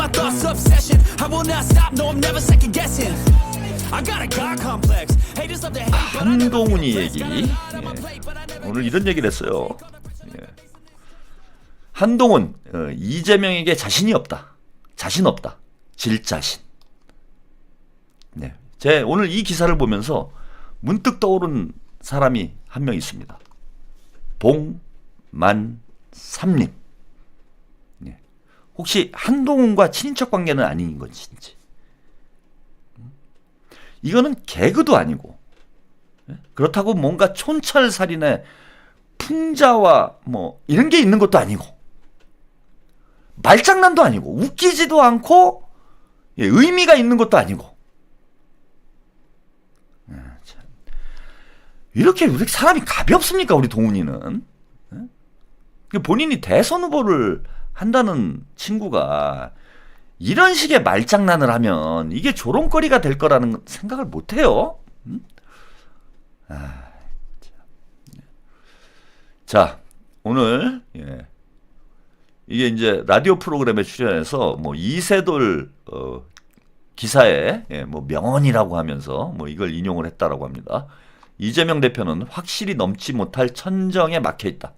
my thoughts obsession. I will not stop, no I'm never second guessing. I got a God complex. Haters love to hate, but I never 한동훈이 feel 얘기. blessed. Got a lot on my plate, but I never 오늘 이런 얘기를 했어요. 한동훈, 이재명에게 자신이 없다. 자신 없다. 질 자신. 네. 제 오늘 이 기사를 보면서 문득 떠오른 사람이 한 명 있습니다. 봉만삼님. 네. 혹시 한동훈과 친인척 관계는 아닌 것인지. 이거는 개그도 아니고, 그렇다고 뭔가 촌철살인의 풍자와 뭐 이런 게 있는 것도 아니고, 말장난도 아니고, 웃기지도 않고, 의미가 있는 것도 아니고. 이렇게 사람이 갑이 없습니까, 우리 동훈이는? 본인이 대선 후보를 한다는 친구가 이런 식의 말장난을 하면 이게 조롱거리가 될 거라는 생각을 못 해요. 자, 오늘 이게 이제 라디오 프로그램에 출연해서 뭐 이세돌 기사에 뭐 명언이라고 하면서 뭐 이걸 인용을 했다라고 합니다. 이재명 대표는 확실히 넘지 못할 천정에 막혀 있다.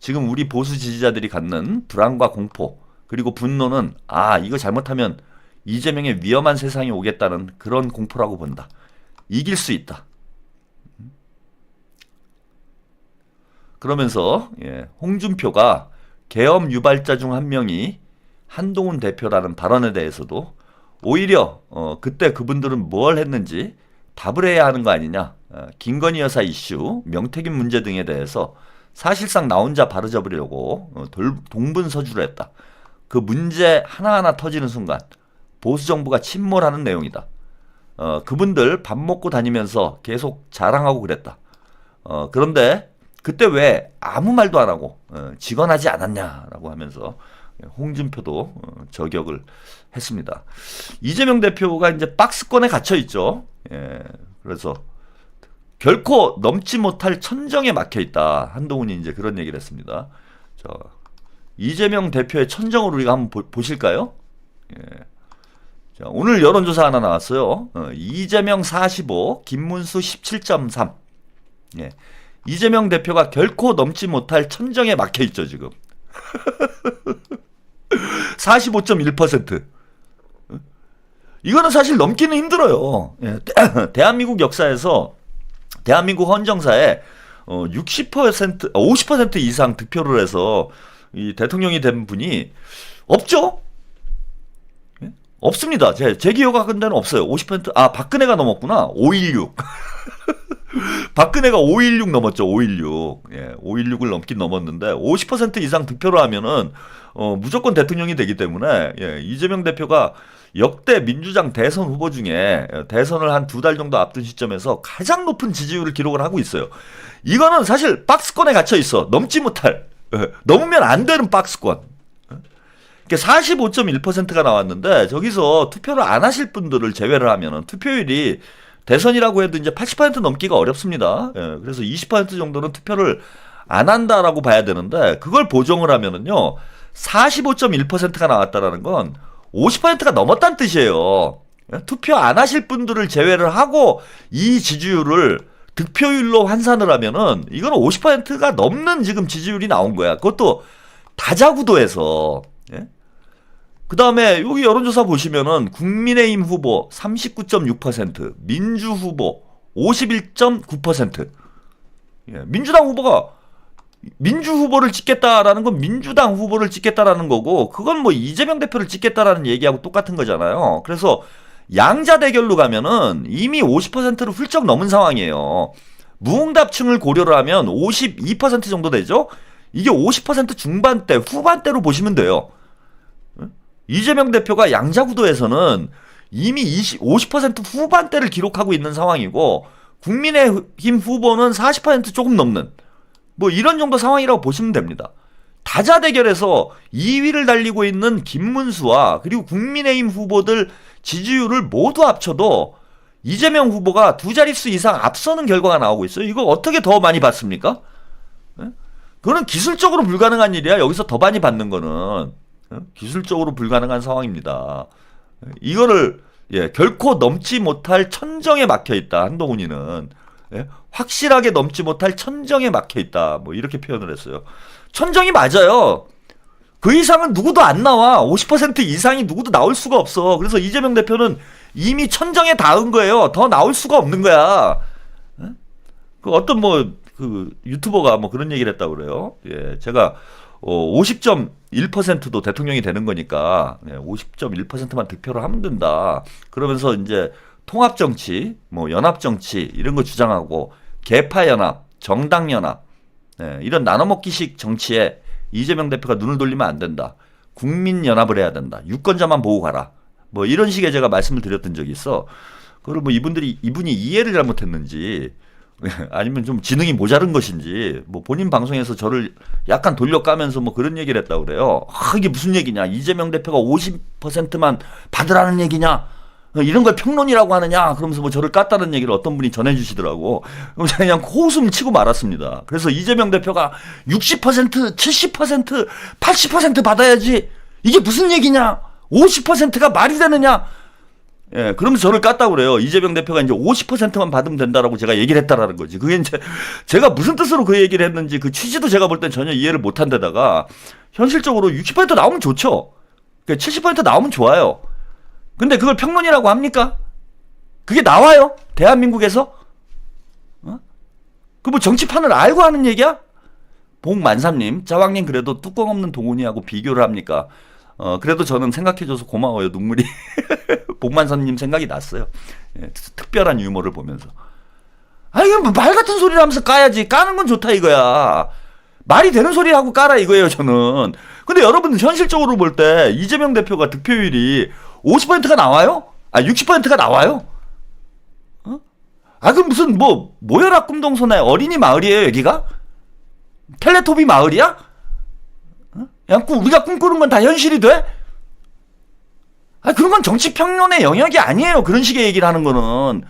지금 우리 보수 지지자들이 갖는 불안과 공포 그리고 분노는 이거 잘못하면 이재명의 위험한 세상이 오겠다는 그런 공포라고 본다. 이길 수 있다. 그러면서 홍준표가 계엄 유발자 중 한 명이 한동훈 대표라는 발언에 대해서도 오히려 그때 그분들은 뭘 했는지 답을 해야 하는 거 아니냐. 김건희 여사 이슈, 명태균 문제 등에 대해서 사실상 나 혼자 바로잡으려고 동분서주를 했다. 그 문제 하나하나 터지는 순간 보수정부가 침몰하는 내용이다. 그분들 밥 먹고 다니면서 계속 자랑하고 그랬다. 그런데 그때 왜 아무 말도 안 하고 직언하지 않았냐라고 하면서 홍준표도 저격을 했습니다. 이재명 대표가 이제 박스권에 갇혀 있죠. 그래서 결코 넘지 못할 천정에 막혀 있다. 한동훈이 이제 그런 얘기를 했습니다. 이재명 대표의 천정을 우리가 한번 보실까요? 자, 오늘 여론조사 하나 나왔어요. 이재명 45, 김문수 17.3. 이재명 대표가 결코 넘지 못할 천정에 막혀 있죠, 지금. 45.1%. 이거는 사실 넘기는 힘들어요. 대한민국 역사에서, 대한민국 헌정사에 60%, 50% 이상 득표를 해서 이 대통령이 된 분이 없죠? 없습니다. 제 기억하는 데는 없어요. 50%, 박근혜가 넘었구나. 516. 박근혜가 516 넘었죠. 516. 516을 넘긴 넘었는데 50% 이상 득표를 하면은 무조건 대통령이 되기 때문에 이재명 대표가 역대 민주당 대선 후보 중에 대선을 한 2달 정도 앞둔 시점에서 가장 높은 지지율을 기록을 하고 있어요. 이거는 사실 박스권에 갇혀 있어. 넘지 못할. 넘으면 안 되는 박스권. 45.1%가 나왔는데 저기서 투표를 안 하실 분들을 제외를 하면은 투표율이 대선이라고 해도 이제 80% 넘기가 어렵습니다. 그래서 20% 정도는 투표를 안 한다라고 봐야 되는데 그걸 보정을 하면은요 45.1%가 나왔다라는 건 50%가 넘었다는 뜻이에요. 투표 안 하실 분들을 제외를 하고 이 지지율을 득표율로 환산을 하면은 이거는 50%가 넘는 지금 지지율이 나온 거야. 그것도 다자구도에서. 그 다음에 여기 여론조사 보시면은 국민의힘 후보 39.6%, 민주 후보 51.9%. 민주당 후보가 민주 후보를 찍겠다라는 건 민주당 후보를 찍겠다라는 거고 그건 뭐 이재명 대표를 찍겠다라는 얘기하고 똑같은 거잖아요. 그래서 양자 대결로 가면은 이미 50%를 훌쩍 넘은 상황이에요. 무응답층을 고려를 하면 52% 정도 되죠. 이게 50% 중반대, 후반대로 보시면 돼요. 이재명 대표가 양자구도에서는 이미 50% 후반대를 기록하고 있는 상황이고 국민의힘 후보는 40% 조금 넘는 뭐 이런 정도 상황이라고 보시면 됩니다. 다자 대결에서 2위를 달리고 있는 김문수와 그리고 국민의힘 후보들 지지율을 모두 합쳐도 이재명 후보가 두 자릿수 이상 앞서는 결과가 나오고 있어요. 이거 어떻게 더 많이 받습니까? 그거는 기술적으로 불가능한 일이야. 여기서 더 많이 받는 거는. 기술적으로 불가능한 상황입니다. 이거를 결코 넘지 못할 천정에 막혀 있다. 한동훈이는 확실하게 넘지 못할 천정에 막혀 있다. 뭐 이렇게 표현을 했어요. 천정이 맞아요. 그 이상은 누구도 안 나와. 50% 이상이 누구도 나올 수가 없어. 그래서 이재명 대표는 이미 천정에 닿은 거예요. 더 나올 수가 없는 거야. 그 어떤 그 유튜버가 뭐 그런 얘기를 했다고 그래요. 제가 50.1%도 대통령이 되는 거니까 50.1%만 득표를 하면 된다. 그러면서 이제 통합 정치, 뭐 연합 정치 이런 거 주장하고 개파 연합, 정당 연합 이런 나눠먹기식 정치에 이재명 대표가 눈을 돌리면 안 된다. 국민 연합을 해야 된다. 유권자만 보고 가라. 뭐 이런 식의 제가 말씀을 드렸던 적이 있어. 그걸 뭐 이분이 이해를 잘못했는지 아니면 좀 지능이 모자른 것인지 뭐 본인 방송에서 저를 약간 돌려까면서 뭐 그런 얘기를 했다고 그래요. 이게 무슨 얘기냐? 이재명 대표가 50%만 받으라는 얘기냐? 이런 걸 평론이라고 하느냐? 그러면서 뭐 저를 깠다는 얘기를 어떤 분이 전해주시더라고. 그럼 제가 그냥 코웃음 치고 말았습니다. 그래서 이재명 대표가 60%, 70%, 80% 받아야지. 이게 무슨 얘기냐? 50%가 말이 되느냐? 그러면서 저를 깠다고 그래요. 이재명 대표가 이제 50%만 받으면 된다라고 제가 얘기를 했다라는 거지. 그게 이제 제가 무슨 뜻으로 그 얘기를 했는지 그 취지도 제가 볼 땐 전혀 이해를 못한 데다가 현실적으로 60% 나오면 좋죠. 70% 나오면 좋아요. 근데 그걸 평론이라고 합니까? 그게 나와요? 대한민국에서? 그 뭐 정치판을 알고 하는 얘기야? 복만삼님, 짜왕님 그래도 뚜껑 없는 동훈이하고 비교를 합니까? 그래도 저는 생각해줘서 고마워요. 눈물이 복만삼님 생각이 났어요. 특별한 유머를 보면서. 아니 뭐 말 같은 소리를 하면서 까야지. 까는 건 좋다 이거야. 말이 되는 소리 하고 까라 이거예요 저는. 근데 여러분 현실적으로 볼 때 이재명 대표가 득표율이 50%가 나와요? 60%가 나와요? 그럼 무슨 모여라 꿈동소나의 어린이 마을이에요 여기가? 텔레토비 마을이야? 그냥 우리가 꿈꾸는 건 다 현실이 돼? 그런 건 정치 평론의 영역이 아니에요. 그런 식의 얘기를 하는 거는.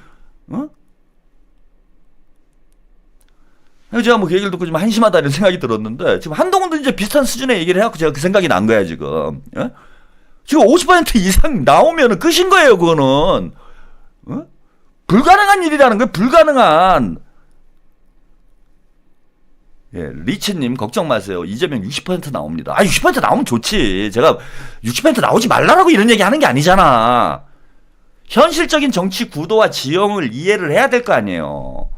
제가 뭐 그 얘기를 듣고 좀 한심하다 이런 생각이 들었는데 지금 한동훈도 이제 비슷한 수준의 얘기를 해갖고 제가 그 생각이 난 거야 지금. 지금 50% 이상 나오면은 끝인 거예요 그거는. 불가능한 일이라는 거예요. 불가능한. 리치님 걱정 마세요. 이재명 60% 나옵니다. 60% 나오면 좋지. 제가 60% 나오지 말라라고 이런 얘기 하는 게 아니잖아. 현실적인 정치 구도와 지형을 이해를 해야 될 거 아니에요.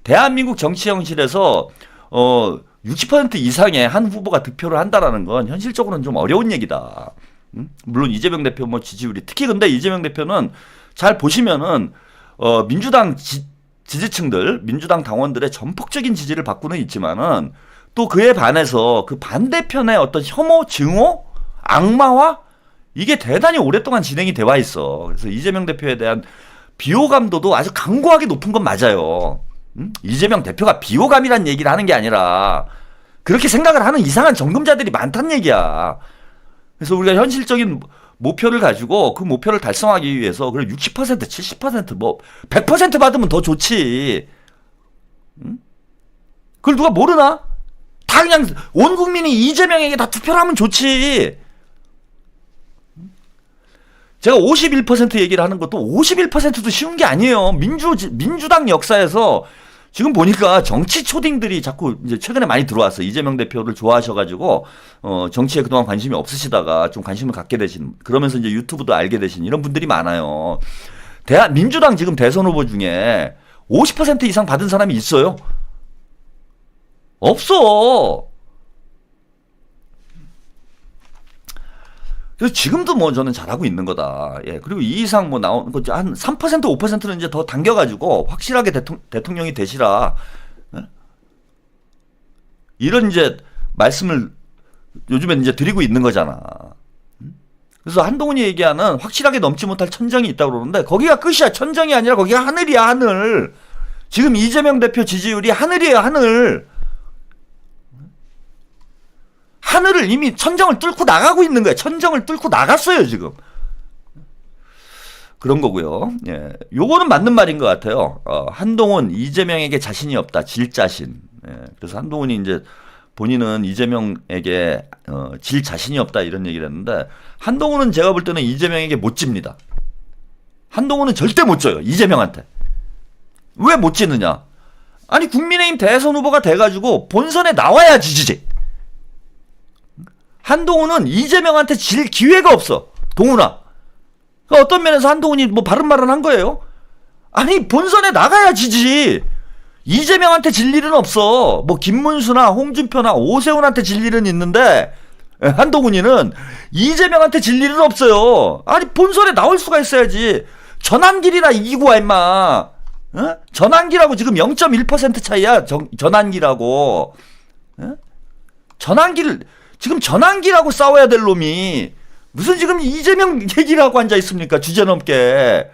대한민국 정치 현실에서 60% 이상의 한 후보가 득표를 한다라는 건 현실적으로는 좀 어려운 얘기다. 물론 이재명 대표 뭐 지지율이 특히 근데 이재명 대표는 잘 보시면은 민주당 지지층들, 민주당 당원들의 전폭적인 지지를 받고는 있지만은 또 그에 반해서 그 반대편의 어떤 혐오, 증오, 악마화 이게 대단히 오랫동안 진행이 되어 있어. 그래서 이재명 대표에 대한 비호감도도 아주 강고하게 높은 건 맞아요. 이재명 대표가 비호감이란 얘기를 하는 게 아니라 그렇게 생각을 하는 이상한 정금자들이 많다는 얘기야. 그래서 우리가 현실적인 목표를 가지고 그 목표를 달성하기 위해서 그래 60%, 70%, 뭐 100% 받으면 더 좋지. 그걸 누가 모르나? 다 그냥 온 국민이 이재명에게 다 투표를 하면 좋지. 제가 51% 얘기를 하는 것도 51%도 쉬운 게 아니에요. 민주당 역사에서 지금 보니까 정치 초딩들이 자꾸 이제 최근에 많이 들어왔어요. 이재명 대표를 좋아하셔가지고 정치에 그동안 관심이 없으시다가 좀 관심을 갖게 되신, 그러면서 이제 유튜브도 알게 되신 이런 분들이 많아요. 민주당 지금 대선 후보 중에 50% 이상 받은 사람이 있어요? 없어. 그래서 지금도 뭐 저는 잘하고 있는 거다. 그리고 이 이상 뭐 나온 거 한 3%, 5%는 이제 더 당겨가지고 확실하게 대통령이 되시라. 이런 이제 말씀을 요즘엔 이제 드리고 있는 거잖아. 그래서 한동훈이 얘기하는 확실하게 넘지 못할 천정이 있다고 그러는데 거기가 끝이야. 천정이 아니라 거기가 하늘이야, 하늘. 지금 이재명 대표 지지율이 하늘이에요, 하늘. 하늘을 이미 천정을 뚫고 나가고 있는 거야. 천정을 뚫고 나갔어요, 지금. 그런 거고요. 요거는 맞는 말인 것 같아요. 한동훈, 이재명에게 자신이 없다. 질 자신. 그래서 한동훈이 이제 본인은 이재명에게 질 자신이 없다 이런 얘기를 했는데 한동훈은 제가 볼 때는 이재명에게 못 집니다. 한동훈은 절대 못 져요. 이재명한테. 왜 못 지느냐? 아니 국민의힘 대선 후보가 돼가지고 본선에 나와야 지지지. 한동훈은 이재명한테 질 기회가 없어. 동훈아. 그러니까 어떤 면에서 한동훈이 뭐 바른 말은 한 거예요. 아니 본선에 나가야 지지. 이재명한테 질 일은 없어. 뭐 김문수나 홍준표나 오세훈한테 질 일은 있는데 한동훈이는 이재명한테 질 일은 없어요. 아니 본선에 나올 수가 있어야지. 전환길이나 이기고 와 임마. 어? 전환길하고 지금 0.1% 차이야. 전환길하고. 어? 전환길 지금 전환길하고 싸워야 될 놈이 무슨 지금 이재명 얘기를 하고 앉아 있습니까? 주제넘게.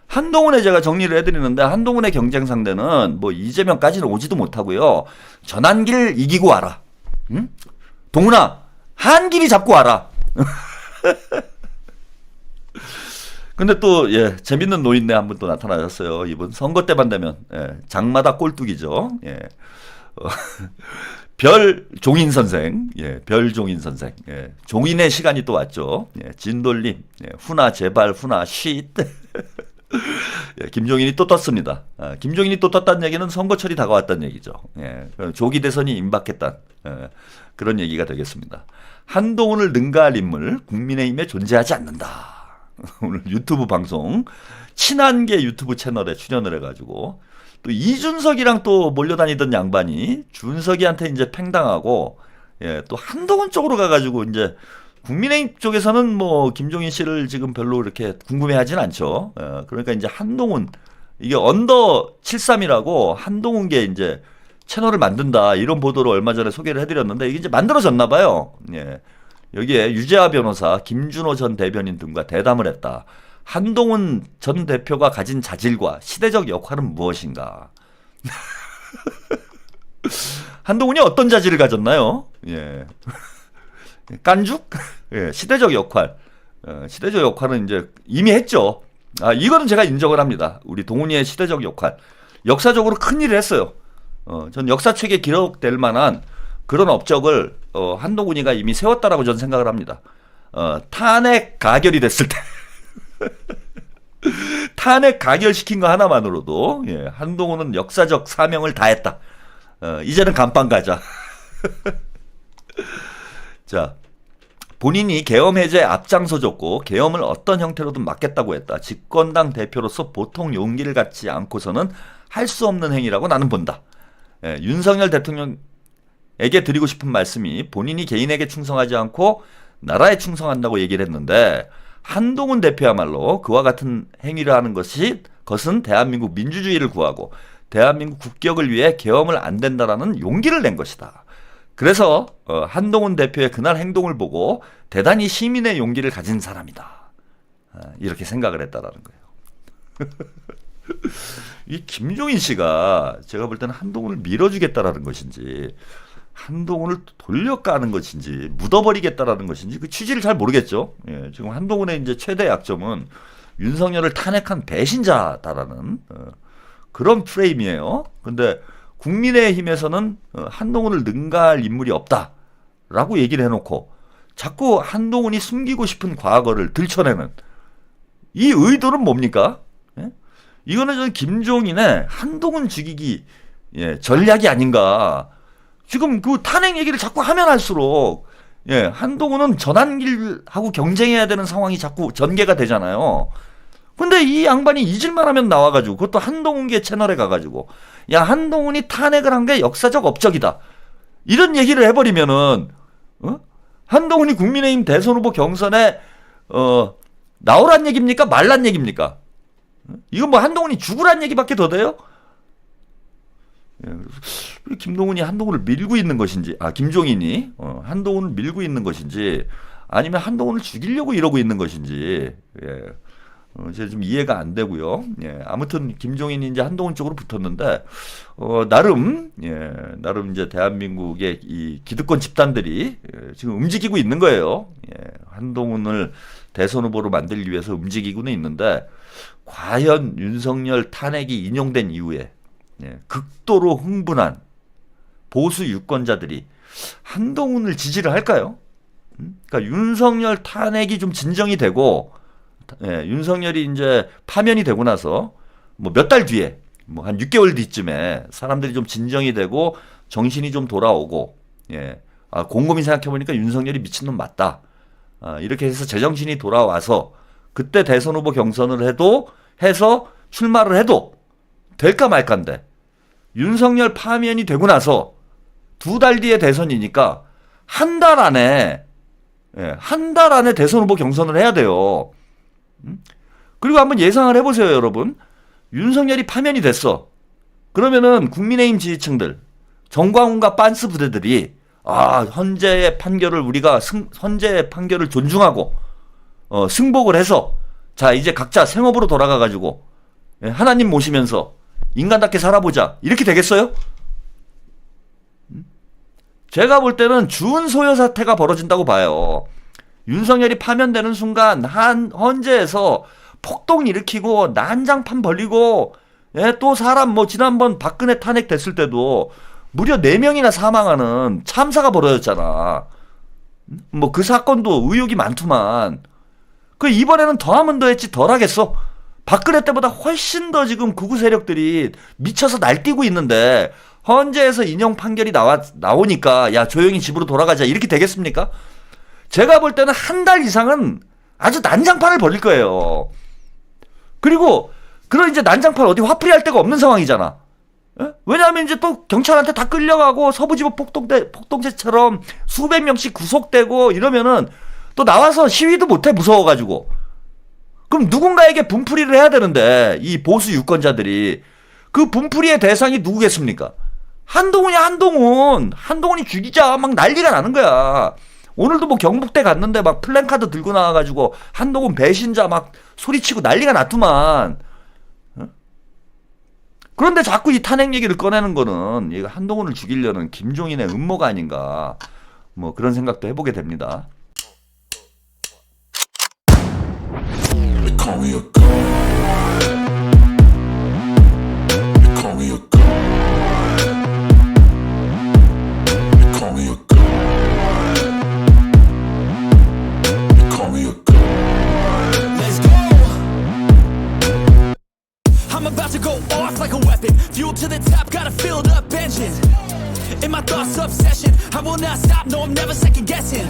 한동훈에 제가 정리를 해드리는데 한동훈의 경쟁 상대는 뭐 이재명까지는 오지도 못하고요. 전환길 이기고 와라. 응? 동훈아 한길이 잡고 와라. 근데 또 예, 재밌는 노인네 한 분 또 나타나셨어요. 이분 선거 때만 되면 장마다 꼴뚜기죠. 별 종인 선생, 별 종인 선생, 종인의 시간이 또 왔죠. 진돌림, 훈아 제발 훈아 쉿. 김종인이 또 떴습니다. 김종인이 또 떴다는 얘기는 선거철이 다가왔다는 얘기죠. 조기 대선이 임박했다. 그런 얘기가 되겠습니다. 한동훈을 능가할 인물 국민의힘에 존재하지 않는다. 오늘 유튜브 방송 친한계 유튜브 채널에 출연을 해가지고 또 이준석이랑 또 몰려다니던 양반이 준석이한테 이제 팽당하고 또 한동훈 쪽으로 가가지고 이제 국민의힘 쪽에서는 뭐 김종인 씨를 지금 별로 이렇게 궁금해하진 않죠. 그러니까 이제 한동훈 이게 언더 73이라고 한동훈계 이제 채널을 만든다 이런 보도를 얼마 전에 소개를 해드렸는데 이게 이제 만들어졌나 봐요. 여기에 유재하 변호사, 김준호 전 대변인 등과 대담을 했다. 한동훈 전 대표가 가진 자질과 시대적 역할은 무엇인가? 한동훈이 어떤 자질을 가졌나요? 깐죽? 시대적 역할. 시대적 역할은 이제 이미 했죠. 이거는 제가 인정을 합니다. 우리 동훈이의 시대적 역할. 역사적으로 큰 일을 했어요. 전 역사책에 기록될 만한 그런 업적을 한동훈이가 이미 세웠다라고 저는 생각을 합니다. 탄핵 가결이 됐을 때 탄핵 가결시킨 거 하나만으로도 한동훈은 역사적 사명을 다했다. 이제는 감방 가자. 자, 본인이 계엄 해제에 앞장서줬고 계엄을 어떤 형태로든 막겠다고 했다. 집권당 대표로서 보통 용기를 갖지 않고서는 할 수 없는 행위라고 나는 본다. 윤석열 대통령에게 드리고 싶은 말씀이 본인이 개인에게 충성하지 않고 나라에 충성한다고 얘기를 했는데 한동훈 대표야말로 그와 같은 행위를 하는 것은 대한민국 민주주의를 구하고 대한민국 국격을 위해 계엄을 안 된다라는 용기를 낸 것이다. 그래서 한동훈 대표의 그날 행동을 보고 대단히 시민의 용기를 가진 사람이다. 이렇게 생각을 했다라는 거예요. 이 김종인 씨가 제가 볼 때는 한동훈을 밀어주겠다라는 것인지 한동훈을 돌려까는 것인지 묻어버리겠다라는 것인지 그 취지를 잘 모르겠죠. 지금 한동훈의 이제 최대 약점은 윤석열을 탄핵한 배신자다라는 그런 프레임이에요. 근데 국민의힘에서는 한동훈을 능가할 인물이 없다라고 얘기를 해놓고 자꾸 한동훈이 숨기고 싶은 과거를 들춰내는 이 의도는 뭡니까? 이거는 저는 김종인의 한동훈 죽이기 전략이 아닌가. 지금 그 탄핵 얘기를 자꾸 하면 할수록 한동훈은 전환길하고 경쟁해야 되는 상황이 자꾸 전개가 되잖아요. 근데 이 양반이 잊을만 하면 나와가지고 그것도 한동훈계 채널에 가가지고 야 한동훈이 탄핵을 한 게 역사적 업적이다 이런 얘기를 해버리면은 한동훈이 국민의힘 대선 후보 경선에 나오란 얘기입니까? 말란 얘기입니까? 이건 뭐 한동훈이 죽으란 얘기밖에 더 돼요? 김동훈이 한동훈을 밀고 있는 것인지, 김종인이 한동훈을 밀고 있는 것인지, 아니면 한동훈을 죽이려고 이러고 있는 것인지, 제가 좀 이해가 안 되고요. 아무튼 김종인이 이제 한동훈 쪽으로 붙었는데, 나름 이제 대한민국의 이 기득권 집단들이 지금 움직이고 있는 거예요. 한동훈을 대선 후보로 만들기 위해서 움직이고는 있는데, 과연 윤석열 탄핵이 인용된 이후에 극도로 흥분한 보수 유권자들이 한동훈을 지지를 할까요? 그러니까 윤석열 탄핵이 좀 진정이 되고, 예, 윤석열이 이제 파면이 되고 나서 뭐 몇 달 뒤에, 뭐 한 6개월 뒤쯤에 사람들이 좀 진정이 되고 정신이 좀 돌아오고, 예, 아, 곰곰이 생각해보니까 윤석열이 미친놈 맞다. 아, 이렇게 해서 제정신이 돌아와서 그때 대선 후보 경선을 해서 출마를 해도 될까 말까인데, 윤석열 파면이 되고 나서 2달 뒤에 대선이니까 한 달 안에, 예, 한 달 안에 대선 후보 경선을 해야 돼요. 그리고 한번 예상을 해보세요, 여러분. 윤석열이 파면이 됐어. 그러면은 국민의힘 지지층들, 정광훈과 빤스 부대들이 헌재의 판결을 우리가 헌재의 판결을 존중하고 승복을 해서 자 이제 각자 생업으로 돌아가가지고, 예, 하나님 모시면서 인간답게 살아보자, 이렇게 되겠어요? 제가 볼 때는 준소요 사태가 벌어진다고 봐요. 윤석열이 파면되는 순간 헌재에서 폭동 일으키고 난장판 벌리고, 예, 또 사람 뭐 지난번 박근혜 탄핵 됐을 때도 무려 4명이나 사망하는 참사가 벌어졌잖아. 뭐 그 사건도 의혹이 많더만. 그 이번에는 더하면 더했지 덜하겠어. 박근혜 때보다 훨씬 더 지금 극우 세력들이 미쳐서 날뛰고 있는데 헌재에서 인용 판결이 나오니까 야 조용히 집으로 돌아가자, 이렇게 되겠습니까? 제가 볼 때는 한 달 이상은 아주 난장판을 벌릴 거예요. 그리고 그런 이제 난장판 어디 화풀이할 데가 없는 상황이잖아. 예? 왜냐하면 이제 또 경찰한테 다 끌려가고 서부지법 폭동죄처럼 수백 명씩 구속되고 이러면은 또 나와서 시위도 못해, 무서워가지고. 그럼 누군가에게 분풀이를 해야 되는데 이 보수 유권자들이 그 분풀이의 대상이 누구겠습니까? 한동훈이 한동훈이 죽이자 막 난리가 나는 거야. 오늘도 뭐 경북대 갔는데 막 플랜카드 들고 나와가지고 한동훈 배신자 막 소리치고 난리가 났더만. 그런데 자꾸 이 탄핵 얘기를 꺼내는 거는 이거 한동훈을 죽이려는 김종인의 음모가 아닌가, 뭐 그런 생각도 해보게 됩니다. I'm about to go off like a weapon. Fuel to the top, got a filled up engine. In my thoughts, obsession. I will not stop, no, I'm never second guessing.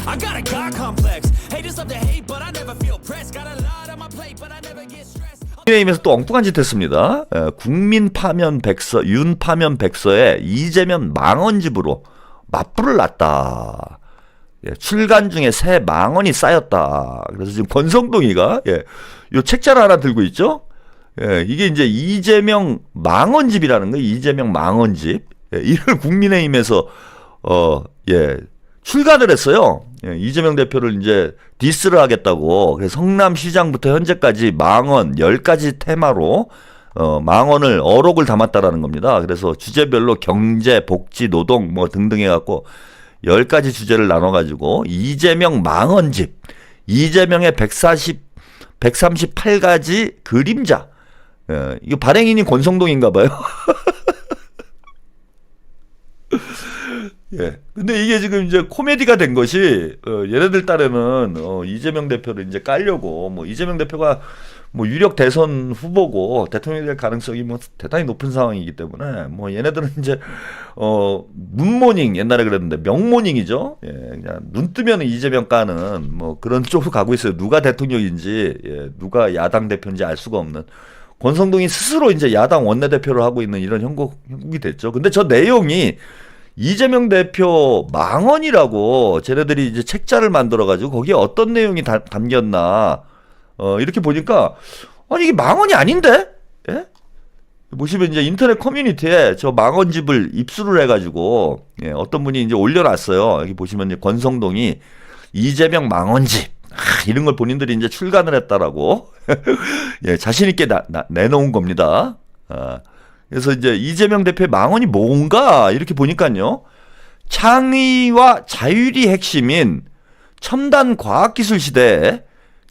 I got a God complex. Haters love to hate, but I never feel pressed. Got a lot on my plate, but I never get stressed. 국민의힘에서 또 엉뚱한 짓 했습니다. 국민 파면 백서, 윤 파면 백서에 이재명 망언집으로 맞불을 놨다. 예, 출간 중에 새 망언이 쌓였다. 그래서 지금 권성동이가, 예, 요 책자를 하나 들고 있죠. 예, 이게 이제 이재명 망언집이라는 거예요. 이재명 망언집. 예, 이를 국민의힘에서 예, 출간을 했어요. 예, 이재명 대표를 이제 디스를 하겠다고. 그래서 성남시장부터 현재까지 망언 10가지 테마로 망언을 어록을 담았다라는 겁니다. 그래서 주제별로 경제, 복지, 노동 뭐 등등 해갖고 10가지 주제를 나눠가지고 이재명 망언집, 이재명의 138가지 그림자. 예, 이거 발행인이 권성동인가 봐요. 예. 근데 이게 지금 이제 코미디가 된 것이, 얘네들 딴에는, 이재명 대표를 이제 깔려고, 뭐, 이재명 대표가 뭐, 유력 대선 후보고, 대통령이 될 가능성이 뭐, 대단히 높은 상황이기 때문에, 뭐, 얘네들은 이제, 문모닝, 옛날에 그랬는데, 명모닝이죠? 예, 그냥, 눈 뜨면 이재명 까는, 뭐, 그런 쪽으로 가고 있어요. 누가 대통령인지, 예, 누가 야당 대표인지 알 수가 없는. 권성동이 스스로 이제 야당 원내대표를 하고 있는 이런 형국이 됐죠. 근데 저 내용이 이재명 대표 망언이라고 쟤네들이 이제 책자를 만들어가지고 거기에 어떤 내용이 담겼나, 이렇게 보니까, 아니, 이게 망언이 아닌데? 예? 보시면 이제 인터넷 커뮤니티에 저 망언집을 입수를 해가지고, 예, 어떤 분이 이제 올려놨어요. 여기 보시면 이제 권성동이 이재명 망언집. 이런 걸 본인들이 이제 출간을 했다라고. 예, 자신있게 내놓은 겁니다. 그래서 이제 이재명 대표의 망언이 뭔가 이렇게 보니까요. 창의와 자율이 핵심인 첨단 과학기술 시대에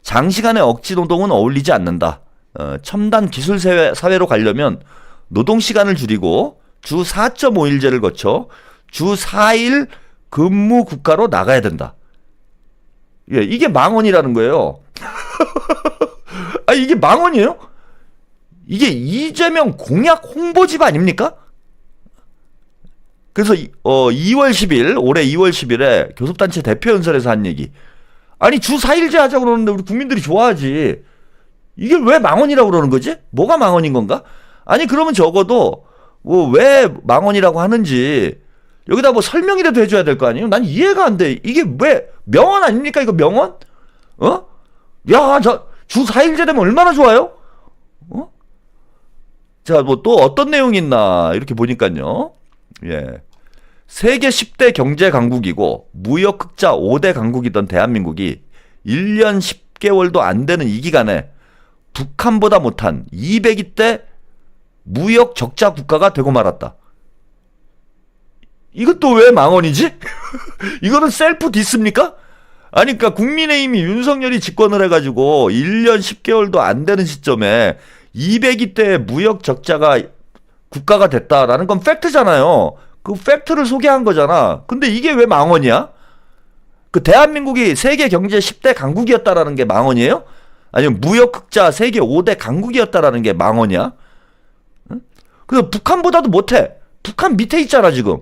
장시간의 억지 노동은 어울리지 않는다. 첨단 기술 사회로 가려면 노동 시간을 줄이고 주 4.5일제를 거쳐 주 4일 근무 국가로 나가야 된다. 예, 이게 망언이라는 거예요. 아, 이게 망언이에요? 이게 이재명 공약 홍보집 아닙니까? 그래서 2월 10일, 올해 2월 10일에 교섭단체 대표연설에서 한 얘기. 아니, 주 4일제 하자고 그러는데 우리 국민들이 좋아하지. 이게 왜 망언이라고 그러는 거지? 뭐가 망언인 건가? 아니, 그러면 적어도 뭐 왜 망언이라고 하는지 여기다 뭐 설명이라도 해줘야 될 거 아니에요? 난 이해가 안 돼. 이게 왜 명언 아닙니까? 이거 명언? 야, 주 4일제 되면 얼마나 좋아요? 자, 뭐 또 어떤 내용이 있나 이렇게 보니까요. 예. 세계 10대 경제 강국이고 무역 흑자 5대 강국이던 대한민국이 1년 10개월도 안 되는 이 기간에 북한보다 못한 202대 무역 적자 국가가 되고 말았다. 이것도 왜 망언이지? 이거는 셀프 디스입니까? 아니, 그러니까 국민의힘이 윤석열이 집권을 해가지고 1년 10개월도 안 되는 시점에 202대 무역 적자가 국가가 됐다라는 건 팩트잖아요. 그 팩트를 소개한 거잖아. 근데 이게 왜 망언이야? 그 대한민국이 세계 경제 10대 강국이었다라는 게 망언이에요? 아니면 무역 흑자 세계 5대 강국이었다라는 게 망언이야? 응? 그 북한보다도 못해. 북한 밑에 있잖아 지금.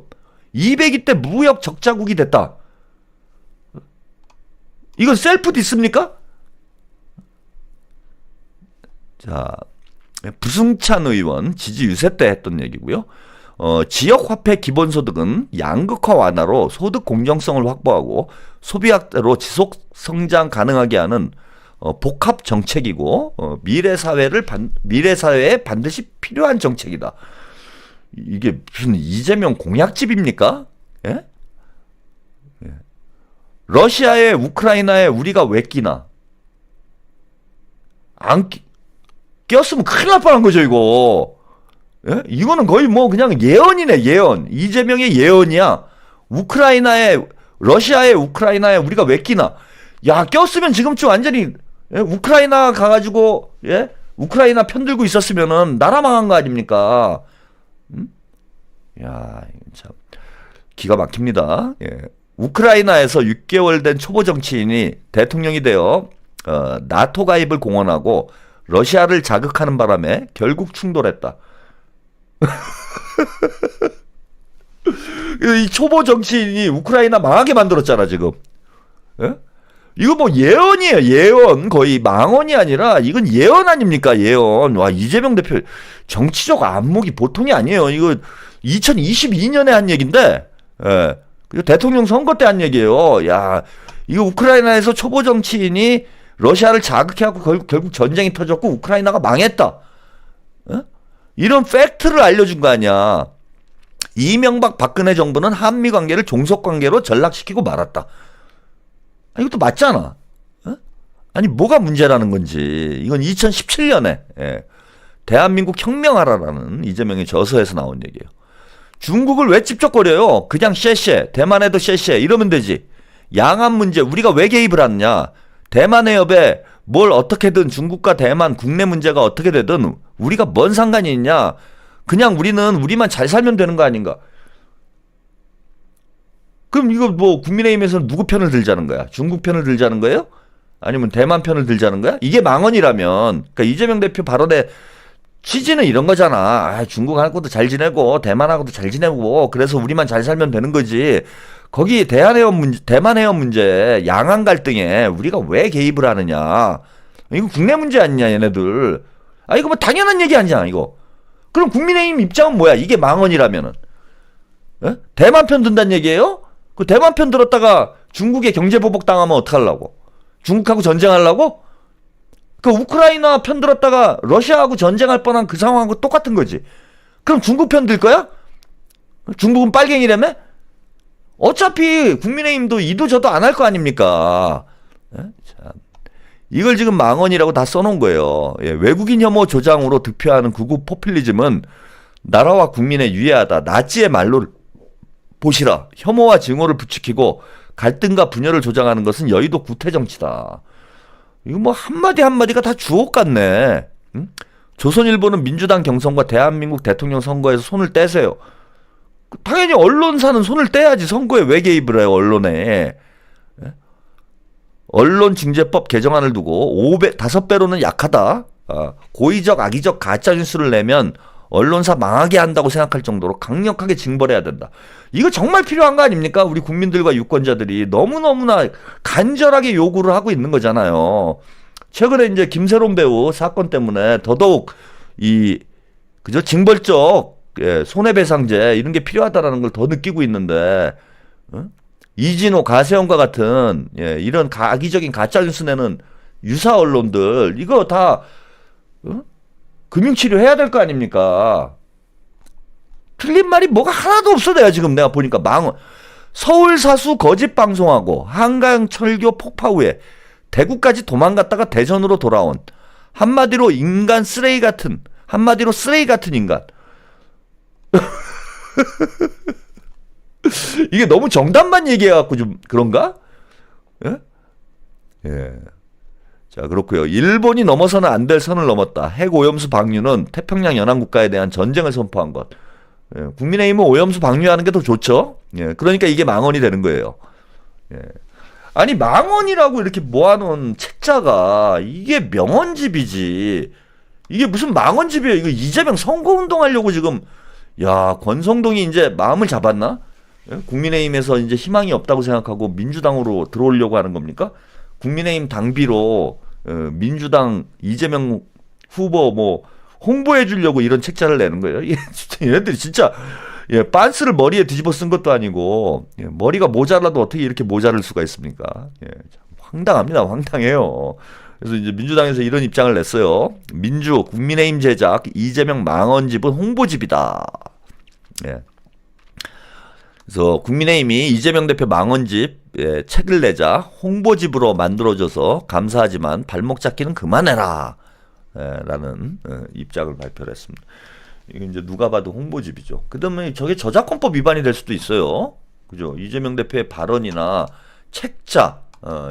202대 무역 적자국이 됐다. 이건 셀프 디스입니까? 자, 부승찬 의원 지지 유세 때 했던 얘기고요. 지역화폐 기본소득은 양극화 완화로 소득 공정성을 확보하고 소비 확대로 지속 성장 가능하게 하는 복합 정책이고 미래 사회에 반드시 필요한 정책이다. 이게 무슨 이재명 공약집입니까? 예? 예. 러시아에 우크라이나에 우리가 왜 끼나? 안 꼈으면 큰일 날 뻔한 거죠 이거. 예? 이거는 거의 뭐 그냥 예언이네 예언. 이재명의 예언이야. 러시아에 우크라이나에 우리가 왜 끼나? 야, 꼈으면 지금쯤 완전히 우크라이나 가가지고 우크라이나 편들고 있었으면은 나라 망한 거 아닙니까? 야, 참 기가 막힙니다. 예. 우크라이나에서 6개월 된 초보 정치인이 대통령이 되어 나토 가입을 공언하고 러시아를 자극하는 바람에 결국 충돌했다. 이 초보 정치인이 우크라이나 망하게 만들었잖아 지금. 예? 이거 뭐 예언이에요 예언. 거의 망언이 아니라 이건 예언 아닙니까 예언. 와, 이재명 대표 정치적 안목이 보통이 아니에요. 이거 2022년에 한 얘기인데, 예. 그리고 대통령 선거 때 한 얘기예요. 야, 이거 우크라이나에서 초보 정치인이 러시아를 자극해갖고 결국 전쟁이 터졌고 우크라이나가 망했다. 예? 이런 팩트를 알려준 거 아니야. 이명박 박근혜 정부는 한미 관계를 종속 관계로 전락시키고 말았다. 아, 이것도 맞잖아. 어? 아니 뭐가 문제라는 건지. 이건 2017년에 대한민국 혁명하라라는 이재명의 저서에서 나온 얘기예요. 중국을 왜 찝쩍거려요? 그냥 쉐쉐 대만에도 쉐쉐 이러면 되지. 양안 문제 우리가 왜 개입을 하느냐. 대만 해협에 뭘 어떻게든 중국과 대만 국내 문제가 어떻게 되든 우리가 뭔 상관이 있냐. 그냥 우리는 우리만 잘 살면 되는 거 아닌가. 그럼 이거 뭐 국민의힘에서는 누구 편을 들자는 거야? 중국 편을 들자는 거예요? 아니면 대만 편을 들자는 거야? 이게 망언이라면, 그러니까 이재명 대표 발언의 취지는 이런 거잖아. 아, 중국하고도 잘 지내고 대만하고도 잘 지내고 그래서 우리만 잘 살면 되는 거지. 거기 대만 해협 문제, 양안 갈등에 우리가 왜 개입을 하느냐? 이거 국내 문제 아니냐 얘네들. 아, 이거 뭐 당연한 얘기 아니냐 이거. 그럼 국민의힘 입장은 뭐야? 이게 망언이라면은 대만 편 든다는 얘기예요? 그 대만 편 들었다가 중국에 경제보복 당하면 어떡하려고? 중국하고 전쟁하려고? 그 우크라이나 편 들었다가 러시아하고 전쟁할 뻔한 그 상황하고 똑같은 거지. 그럼 중국 편 들 거야? 중국은 빨갱이라며? 어차피 국민의힘도 이도 저도 안 할 거 아닙니까? 참. 이걸 지금 망언이라고 다 써놓은 거예요. 외국인 혐오 조장으로 득표하는 극우 포퓰리즘은 나라와 국민에 유해하다. 나치의 말로 보시라. 혐오와 증오를 부추기고 갈등과 분열을 조장하는 것은 여의도 구태 정치다. 이거 뭐 한마디 한마디가 다 주옥 같네. 응? 조선일보는 민주당 경선과 대한민국 대통령 선거에서 손을 떼세요. 당연히 언론사는 손을 떼야지. 선거에 왜 개입을 해요, 언론에. 언론징재법 개정안을 두고 5배로는 약하다. 고의적, 악의적 가짜뉴스를 내면 언론사 망하게 한다고 생각할 정도로 강력하게 징벌해야 된다. 이거 정말 필요한 거 아닙니까? 우리 국민들과 유권자들이 너무너무나 간절하게 요구를 하고 있는 거잖아요. 최근에 이제 김세롬 배우 사건 때문에 더더욱 그죠? 징벌적 손해배상제 이런 게 필요하다라는 걸 더 느끼고 있는데, 이진호, 가세형과 같은 이런 악의적인 가짜뉴스 내는 유사 언론들 이거 다 금융치료 해야 될 거 아닙니까? 틀린 말이 뭐가 하나도 없어. 내가 보니까 서울 사수 거짓 방송하고 한강 철교 폭파 후에 대구까지 도망갔다가 대전으로 돌아온 한마디로 쓰레기 같은 인간. 이게 너무 정답만 얘기해갖고 좀 그런가? 예? 예. 자, 그렇고요. 일본이 넘어서는 안 될 선을 넘었다. 핵 오염수 방류는 태평양 연안국가에 대한 전쟁을 선포한 것. 예. 국민의힘은 오염수 방류하는 게 더 좋죠. 예. 그러니까 이게 망언이 되는 거예요. 예. 아니, 망언이라고 이렇게 모아놓은 책자가 이게 명언집이지. 이게 무슨 망언집이에요. 이거 이재명 선거운동하려고 지금. 야, 권성동이 이제 마음을 잡았나? 예? 국민의힘에서 이제 희망이 없다고 생각하고 민주당으로 들어오려고 하는 겁니까? 국민의힘 당비로 민주당 이재명 후보 뭐 홍보해 주려고 이런 책자를 내는 거예요. 얘네들이 진짜 빤스를 머리에 뒤집어 쓴 것도 아니고 머리가 모자라도 어떻게 이렇게 모자랄 수가 있습니까? 참 황당합니다. 황당해요. 그래서 이제 민주당에서 이런 입장을 냈어요. 국민의힘 제작 이재명 망언집은 홍보집이다. 그래서 국민의힘이 이재명 대표 망언집 책을 내자 홍보집으로 만들어줘서 감사하지만 발목 잡기는 그만해라 라는 입장을 발표를 했습니다. 이게 이제 누가 봐도 홍보집이죠. 그다음에 저게 저작권법 위반이 될 수도 있어요. 그죠? 이재명 대표의 발언이나 책자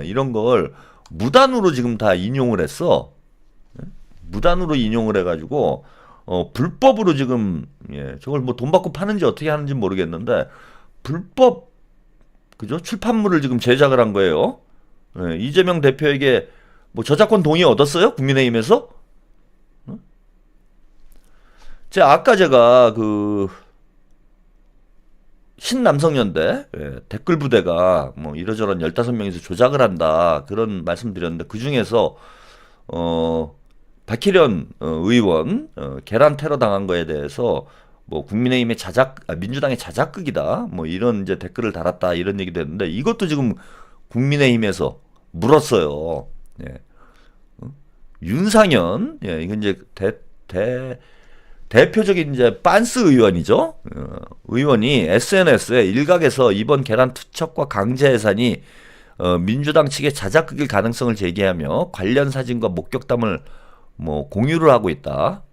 이런 걸 무단으로 지금 다 인용을 했어. 무단으로 인용을 해가지고 불법으로 지금 저걸 뭐 돈 받고 파는지 어떻게 하는지 모르겠는데 불법 그죠? 출판물을 지금 제작을 한 거예요. 이재명 대표에게 뭐 저작권 동의 얻었어요? 국민의힘에서? 아까 제가 신남성연대 댓글 부대가 뭐 이러저런 15명이서 조작을 한다 그런 말씀드렸는데 그 중에서 박희련 의원 계란 테러 당한 거에 대해서 뭐 국민의힘의 민주당의 자작극이다 뭐 이런 이제 댓글을 달았다 이런 얘기도 했는데 이것도 지금 국민의힘에서 물었어요. 윤상현 이건 이제 대표적인 이제 빤스 의원이죠. 의원이 SNS에 일각에서 이번 계란 투척과 강제 해산이 민주당 측의 자작극일 가능성을 제기하며 관련 사진과 목격담을 뭐 공유를 하고 있다.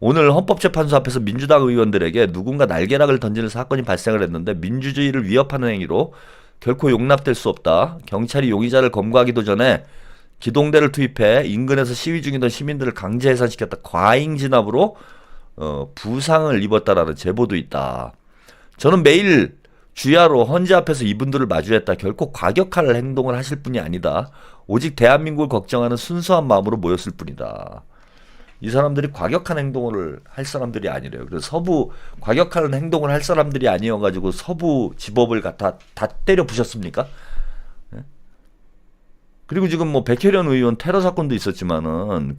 오늘 헌법재판소 앞에서 민주당 의원들에게 누군가 날개락을 던지는 사건이 발생을 했는데 민주주의를 위협하는 행위로 결코 용납될 수 없다. 경찰이 용의자를 검거하기도 전에 기동대를 투입해 인근에서 시위 중이던 시민들을 강제 해산시켰다. 과잉 진압으로 부상을 입었다라는 제보도 있다. 저는 매일 주야로 헌재 앞에서 이분들을 마주했다. 결코 과격할 행동을 하실 분이 아니다. 오직 대한민국을 걱정하는 순수한 마음으로 모였을 뿐이다. 이 사람들이 과격한 행동을 할 사람들이 아니래요. 그래서 과격한 행동을 할 사람들이 아니어가지고 서부 지법을 다 때려 부셨습니까? 그리고 지금 뭐 백혜련 의원 테러 사건도 있었지만은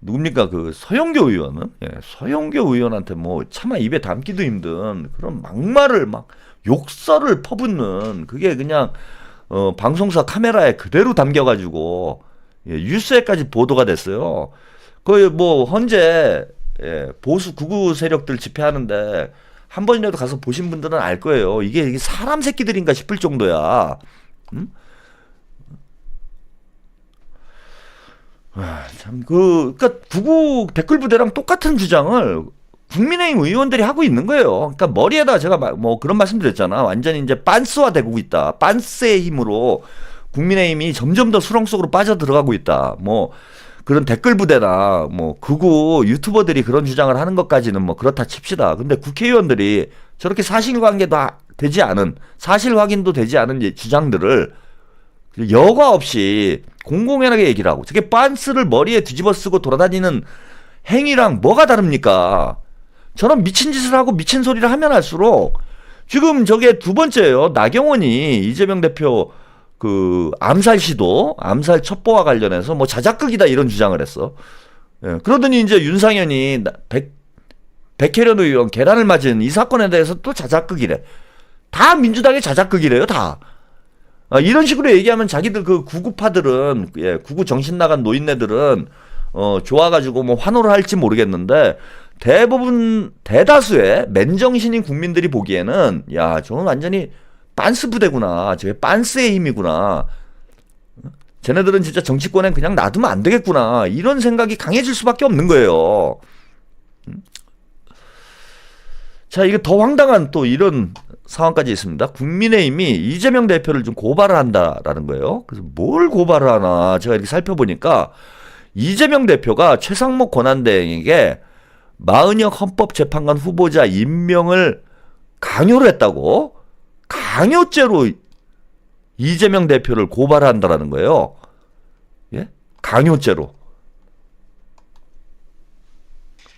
누굽니까 서영교 의원은 서영교 의원한테 뭐 차마 입에 담기도 힘든 그런 막말을 막 욕설을 퍼붓는 그게 그냥 방송사 카메라에 그대로 담겨가지고 뉴스에까지 보도가 됐어요. 거의 뭐 헌재 보수 극우 세력들 집회하는데 한 번이라도 가서 보신 분들은 알 거예요. 이게 사람 새끼들인가 싶을 정도야. 그러니까 구구 댓글 부대랑 똑같은 주장을 국민의힘 의원들이 하고 있는 거예요. 그러니까 머리에다 제가 뭐 그런 말씀드렸잖아. 완전히 이제 빤스화 되고 있다. 빤스의 힘으로 국민의힘이 점점 더 수렁 속으로 빠져 들어가고 있다. 뭐 그런 댓글 부대나 뭐 극우 유튜버들이 그런 주장을 하는 것까지는 뭐 그렇다 칩시다. 근데 국회의원들이 저렇게 사실관계도 되지 않은, 사실 확인도 되지 않은 주장들을 여과 없이 공공연하게 얘기를 하고, 저게 빤스를 머리에 뒤집어 쓰고 돌아다니는 행위랑 뭐가 다릅니까? 저런 미친 짓을 하고 미친 소리를 하면 할수록, 지금 저게 두 번째예요. 나경원이 이재명 대표 그 암살 시도, 암살 첩보와 관련해서 뭐 자작극이다 이런 주장을 했어. 예, 그러더니 이제 윤상현이 백혜련 의원 계란을 맞은 이 사건에 대해서 또 자작극이래. 다 민주당의 자작극이래요, 다. 이런 식으로 얘기하면 자기들 그 구구파들은, 예, 구구 정신 나간 노인네들은 좋아가지고 뭐 환호를 할지 모르겠는데, 대다수의 맨정신인 국민들이 보기에는, 야, 저는 완전히 빤스 부대구나. 저게 빤스의 힘이구나. 쟤네들은 진짜 정치권엔 그냥 놔두면 안 되겠구나. 이런 생각이 강해질 수밖에 없는 거예요. 자, 이게 더 황당한 또 이런 상황까지 있습니다. 국민의힘이 이재명 대표를 좀 고발을 한다라는 거예요. 그래서 뭘 고발을 하나 제가 이렇게 살펴보니까, 이재명 대표가 최상목 권한대행에게 마은혁 헌법재판관 후보자 임명을 강요를 했다고, 강요죄로 이재명 대표를 고발한다라는 거예요. 예? 강요죄로.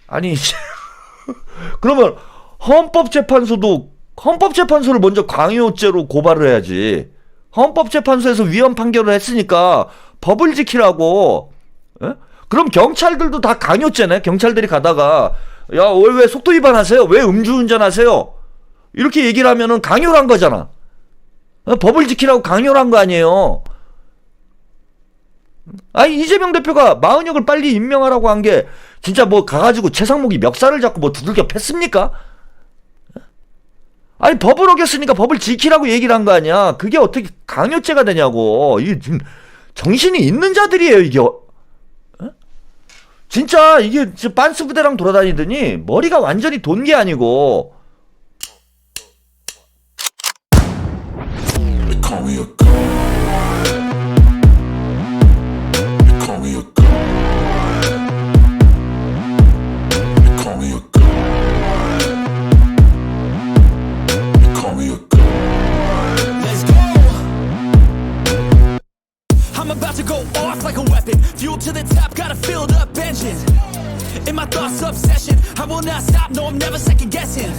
아니 그러면 헌법재판소를 먼저 강요죄로 고발을 해야지. 헌법재판소에서 위헌 판결을 했으니까 법을 지키라고. 예? 그럼 경찰들도 다 강요죄네. 경찰들이 가다가, 야, 왜 속도 위반하세요? 왜 음주운전하세요? 이렇게 얘기를 하면은 강요를 한 거잖아. 법을 지키라고 강요를 한 거 아니에요. 아니, 이재명 대표가 마은혁을 빨리 임명하라고 한 게 진짜 뭐 가가지고 최상목이 멱살을 잡고 뭐 두들겨 팼습니까? 아니, 법을 어겼으니까 법을 지키라고 얘기를 한 거 아니야. 그게 어떻게 강요죄가 되냐고. 이게 지금 정신이 있는 자들이에요, 이게. 진짜 이게 빤스 부대랑 돌아다니더니 머리가 완전히 돈 게 아니고. Call me a god. Call me a god. Call me a god. Call me a god. Let's go. I'm about to go off like a weapon. Fuel to the top, got a filled up engine. In my thoughts, obsession. I will not stop, no, I'm never second guessing.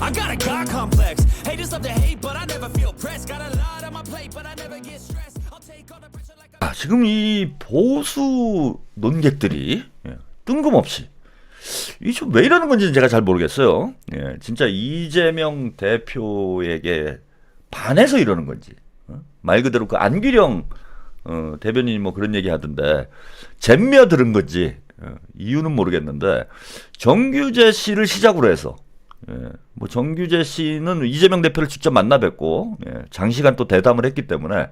I got a God complex. Haters love to hate, but I never feel pressed. Got a lot on my plate, but I never get stressed. I'll take all the pressure like a... 지금 이 보수 논객들이, 예, 뜬금없이 이 좀 왜 이러는 건지는 제가 잘 모르겠어요. 예, 진짜 이재명 대표에게 반해서 이러는 건지, 말 그대로 그 안규령 대변인이 뭐 그런 얘기 하던데 잼며 들은 건지, 이유는 모르겠는데, 정규재 씨를 시작으로 해서, 예, 뭐 정규재 씨는 이재명 대표를 직접 만나 뵙고, 예, 장시간 또 대담을 했기 때문에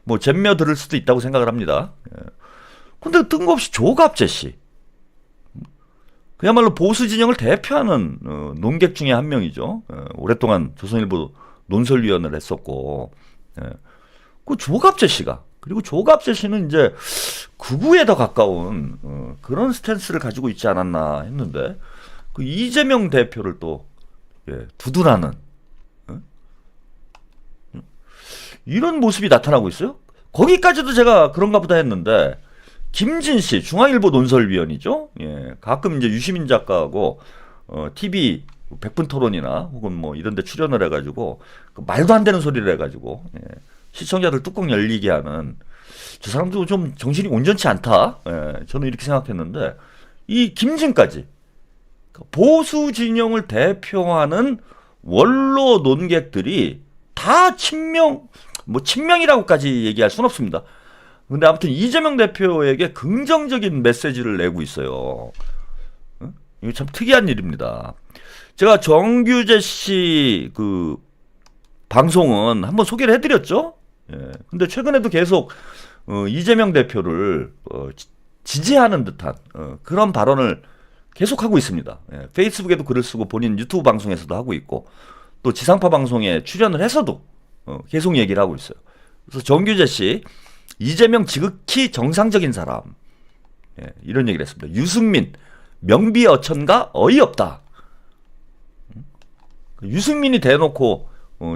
뭐 잼며 들을 수도 있다고 생각을 합니다. 예. 근데 뜬금없이 조갑재 씨, 그야말로 보수 진영을 대표하는 논객 중에 한 명이죠. 예, 오랫동안 조선일보 논설위원을 했었고, 예. 그 조갑재 씨가, 그리고 조갑재 씨는 이제 극우에 더 가까운 그런 스탠스를 가지고 있지 않았나 했는데, 그 이재명 대표를 또, 예, 두둔하는, 이런 모습이 나타나고 있어요. 거기까지도 제가 그런가 보다 했는데, 김진 씨, 중앙일보 논설위원이죠. 예, 가끔 이제 유시민 작가하고 TV 100분 토론이나 혹은 뭐 이런 데 출연을 해가지고 그 말도 안 되는 소리를 해가지고, 예, 시청자들 뚜껑 열리게 하는, 저 사람도 좀 정신이 온전치 않다. 예, 저는 이렇게 생각했는데, 이 김진까지 보수 진영을 대표하는 원로 논객들이 다 친명이라고까지 얘기할 순 없습니다. 근데 아무튼 이재명 대표에게 긍정적인 메시지를 내고 있어요. 이거 참 특이한 일입니다. 제가 정규재 씨 그 방송은 한번 소개를 해드렸죠. 예. 근데 최근에도 계속 이재명 대표를 지지하는 듯한 그런 발언을 계속하고 있습니다. 예. 페이스북에도 글을 쓰고 본인 유튜브 방송에서도 하고 있고, 또 지상파 방송에 출연을 해서도 계속 얘기를 하고 있어요. 그래서 정규재 씨, 이재명 지극히 정상적인 사람, 예, 이런 얘기를 했습니다. 유승민 명비어천가 어이없다. 유승민이 대놓고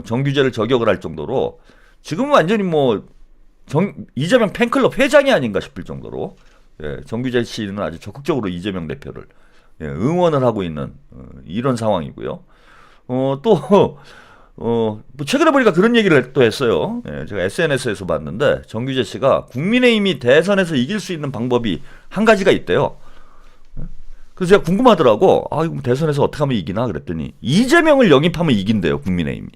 정규제를 저격을 할 정도로 지금은 완전히 뭐 이재명 팬클럽 회장이 아닌가 싶을 정도로 예, 정규제 씨는 아주 적극적으로 이재명 대표를 예, 응원을 하고 있는 이런 상황이고요. 또 뭐 최근에 보니까 그런 얘기를 또 했어요. 예, 제가 SNS에서 봤는데 정규제 씨가 국민의힘이 대선에서 이길 수 있는 방법이 한 가지가 있대요. 그래서 제가 궁금하더라고. 아, 이거 대선에서 어떻게 하면 이기나 그랬더니 이재명을 영입하면 이긴대요, 국민의힘이.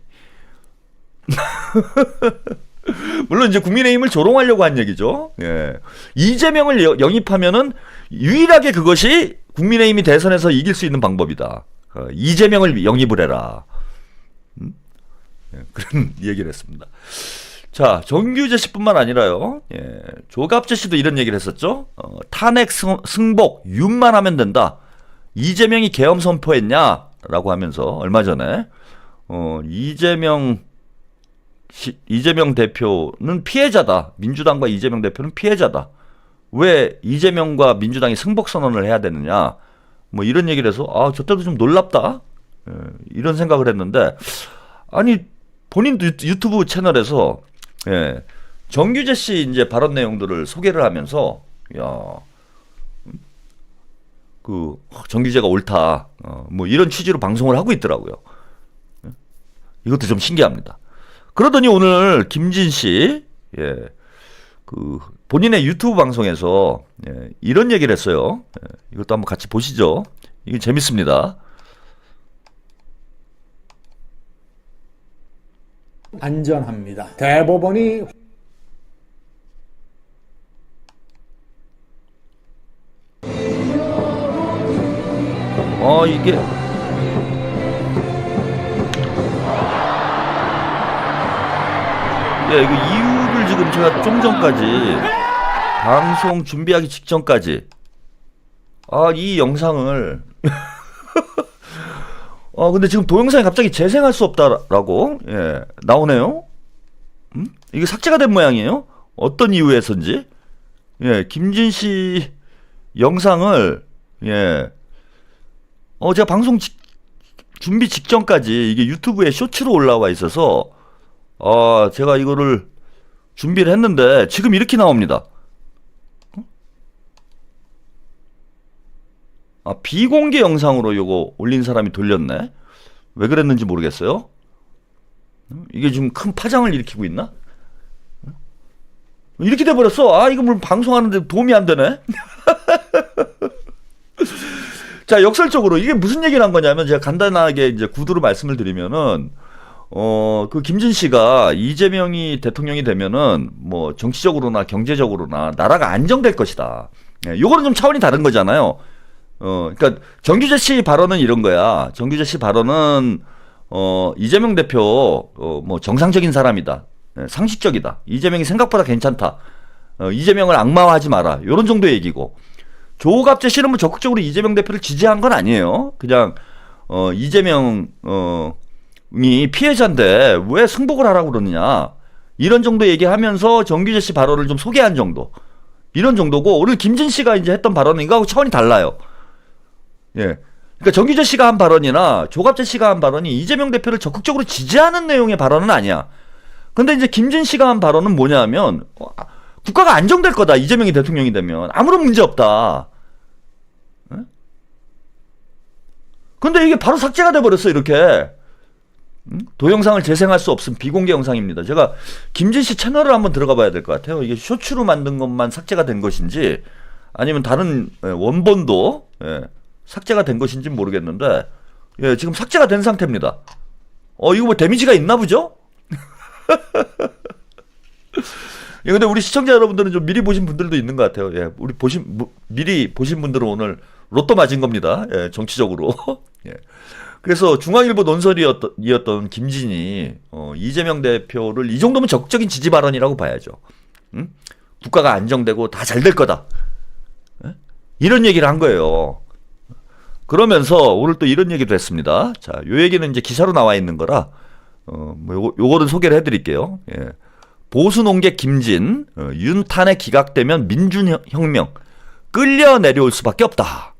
물론 이제 국민의힘을 조롱하려고 한 얘기죠. 예. 이재명을 영입하면은 유일하게 그것이 국민의힘이 대선에서 이길 수 있는 방법이다. 이재명을 영입을 해라. 예, 그런 얘기를 했습니다. 자, 정규제 씨뿐만 아니라요. 예, 조갑재 씨도 이런 얘기를 했었죠. 탄핵 승복 윤만 하면 된다. 이재명이 계엄 선포했냐라고 하면서 얼마 전에 이재명 대표는 피해자다. 민주당과 이재명 대표는 피해자다. 왜 이재명과 민주당이 승복 선언을 해야 되느냐. 뭐 이런 얘기를 해서 아, 저 때도 좀 놀랍다. 예, 이런 생각을 했는데 아니 본인 유튜브 채널에서 예, 정규제 씨 이제 발언 내용들을 소개를 하면서 정규제가 옳다. 뭐 이런 취지로 방송을 하고 있더라고요. 이것도 좀 신기합니다. 그러더니 오늘 김진 씨 예, 본인의 유튜브 방송에서 예, 이런 얘기를 했어요. 예, 이것도 한번 같이 보시죠. 이게 재밌습니다. 안전합니다. 대법원이 이게 이거 이유를 지금 제가 좀 전까지 방송 준비하기 직전까지 이 영상을 근데 지금 동영상이 갑자기 재생할 수 없다라고 예, 나오네요. 이게 삭제가 된 모양이에요. 어떤 이유에서인지 예, 김진 씨 영상을 예, 제가 방송 준비 직전까지 이게 유튜브에 쇼츠로 올라와 있어서 제가 이거를 준비를 했는데 지금 이렇게 나옵니다. 비공개 영상으로 요거 올린 사람이 돌렸네. 왜 그랬는지 모르겠어요. 이게 지금 큰 파장을 일으키고 있나? 이렇게 돼버렸어. 이거 뭐 방송하는데 도움이 안 되네. 자, 역설적으로 이게 무슨 얘기를 한 거냐면 제가 간단하게 이제 구두로 말씀을 드리면은 그 김진 씨가 이재명이 대통령이 되면은 뭐 정치적으로나 경제적으로나 나라가 안정될 것이다. 예, 요거는 좀 차원이 다른 거잖아요. 그러니까 정규재 씨 발언은 이런 거야. 정규재 씨 발언은 이재명 대표 뭐 정상적인 사람이다. 예, 상식적이다. 이재명이 생각보다 괜찮다. 이재명을 악마화하지 마라. 요런 정도의 얘기고. 조갑재 씨는 뭐 적극적으로 이재명 대표를 지지한 건 아니에요. 그냥 이재명이 피해자인데 왜 승복을 하라고 그러느냐. 이런 정도 얘기하면서 정규재 씨 발언을 좀 소개한 정도. 이런 정도고 오늘 김진 씨가 이제 했던 발언은 이거하고 차원이 달라요. 예. 그러니까 정규재 씨가 한 발언이나 조갑재 씨가 한 발언이 이재명 대표를 적극적으로 지지하는 내용의 발언은 아니야. 근데 이제 김진 씨가 한 발언은 뭐냐면 국가가 안정될 거다. 이재명이 대통령이 되면 아무런 문제 없다. 예? 근데 이게 바로 삭제가 돼버렸어. 이렇게 동영상을 재생할 수 없음 비공개 영상입니다. 제가 김진 씨 채널을 한번 들어가 봐야 될 것 같아요. 이게 쇼츠로 만든 것만 삭제가 된 것인지 아니면 다른 원본도 삭제가 된 것인지 모르겠는데 예, 지금 삭제가 된 상태입니다. 이거 뭐 데미지가 있나 보죠? 예, 근데 우리 시청자 여러분들은 좀 미리 보신 분들도 있는 것 같아요. 예, 미리 보신 분들은 오늘 로또 맞은 겁니다. 예, 정치적으로. 예. 그래서 중앙일보 논설이었던 김진이 이재명 대표를 이 정도면 적극적인 지지 발언이라고 봐야죠. 응? 국가가 안정되고 다 잘 될 거다. 예? 이런 얘기를 한 거예요. 그러면서 오늘 또 이런 얘기도 했습니다. 자, 요 얘기는 이제 기사로 나와 있는 거라 뭐 요거는 소개를 해드릴게요. 예. 보수 농객 김진 윤탄핵 기각되면 민주혁명 끌려 내려올 수밖에 없다.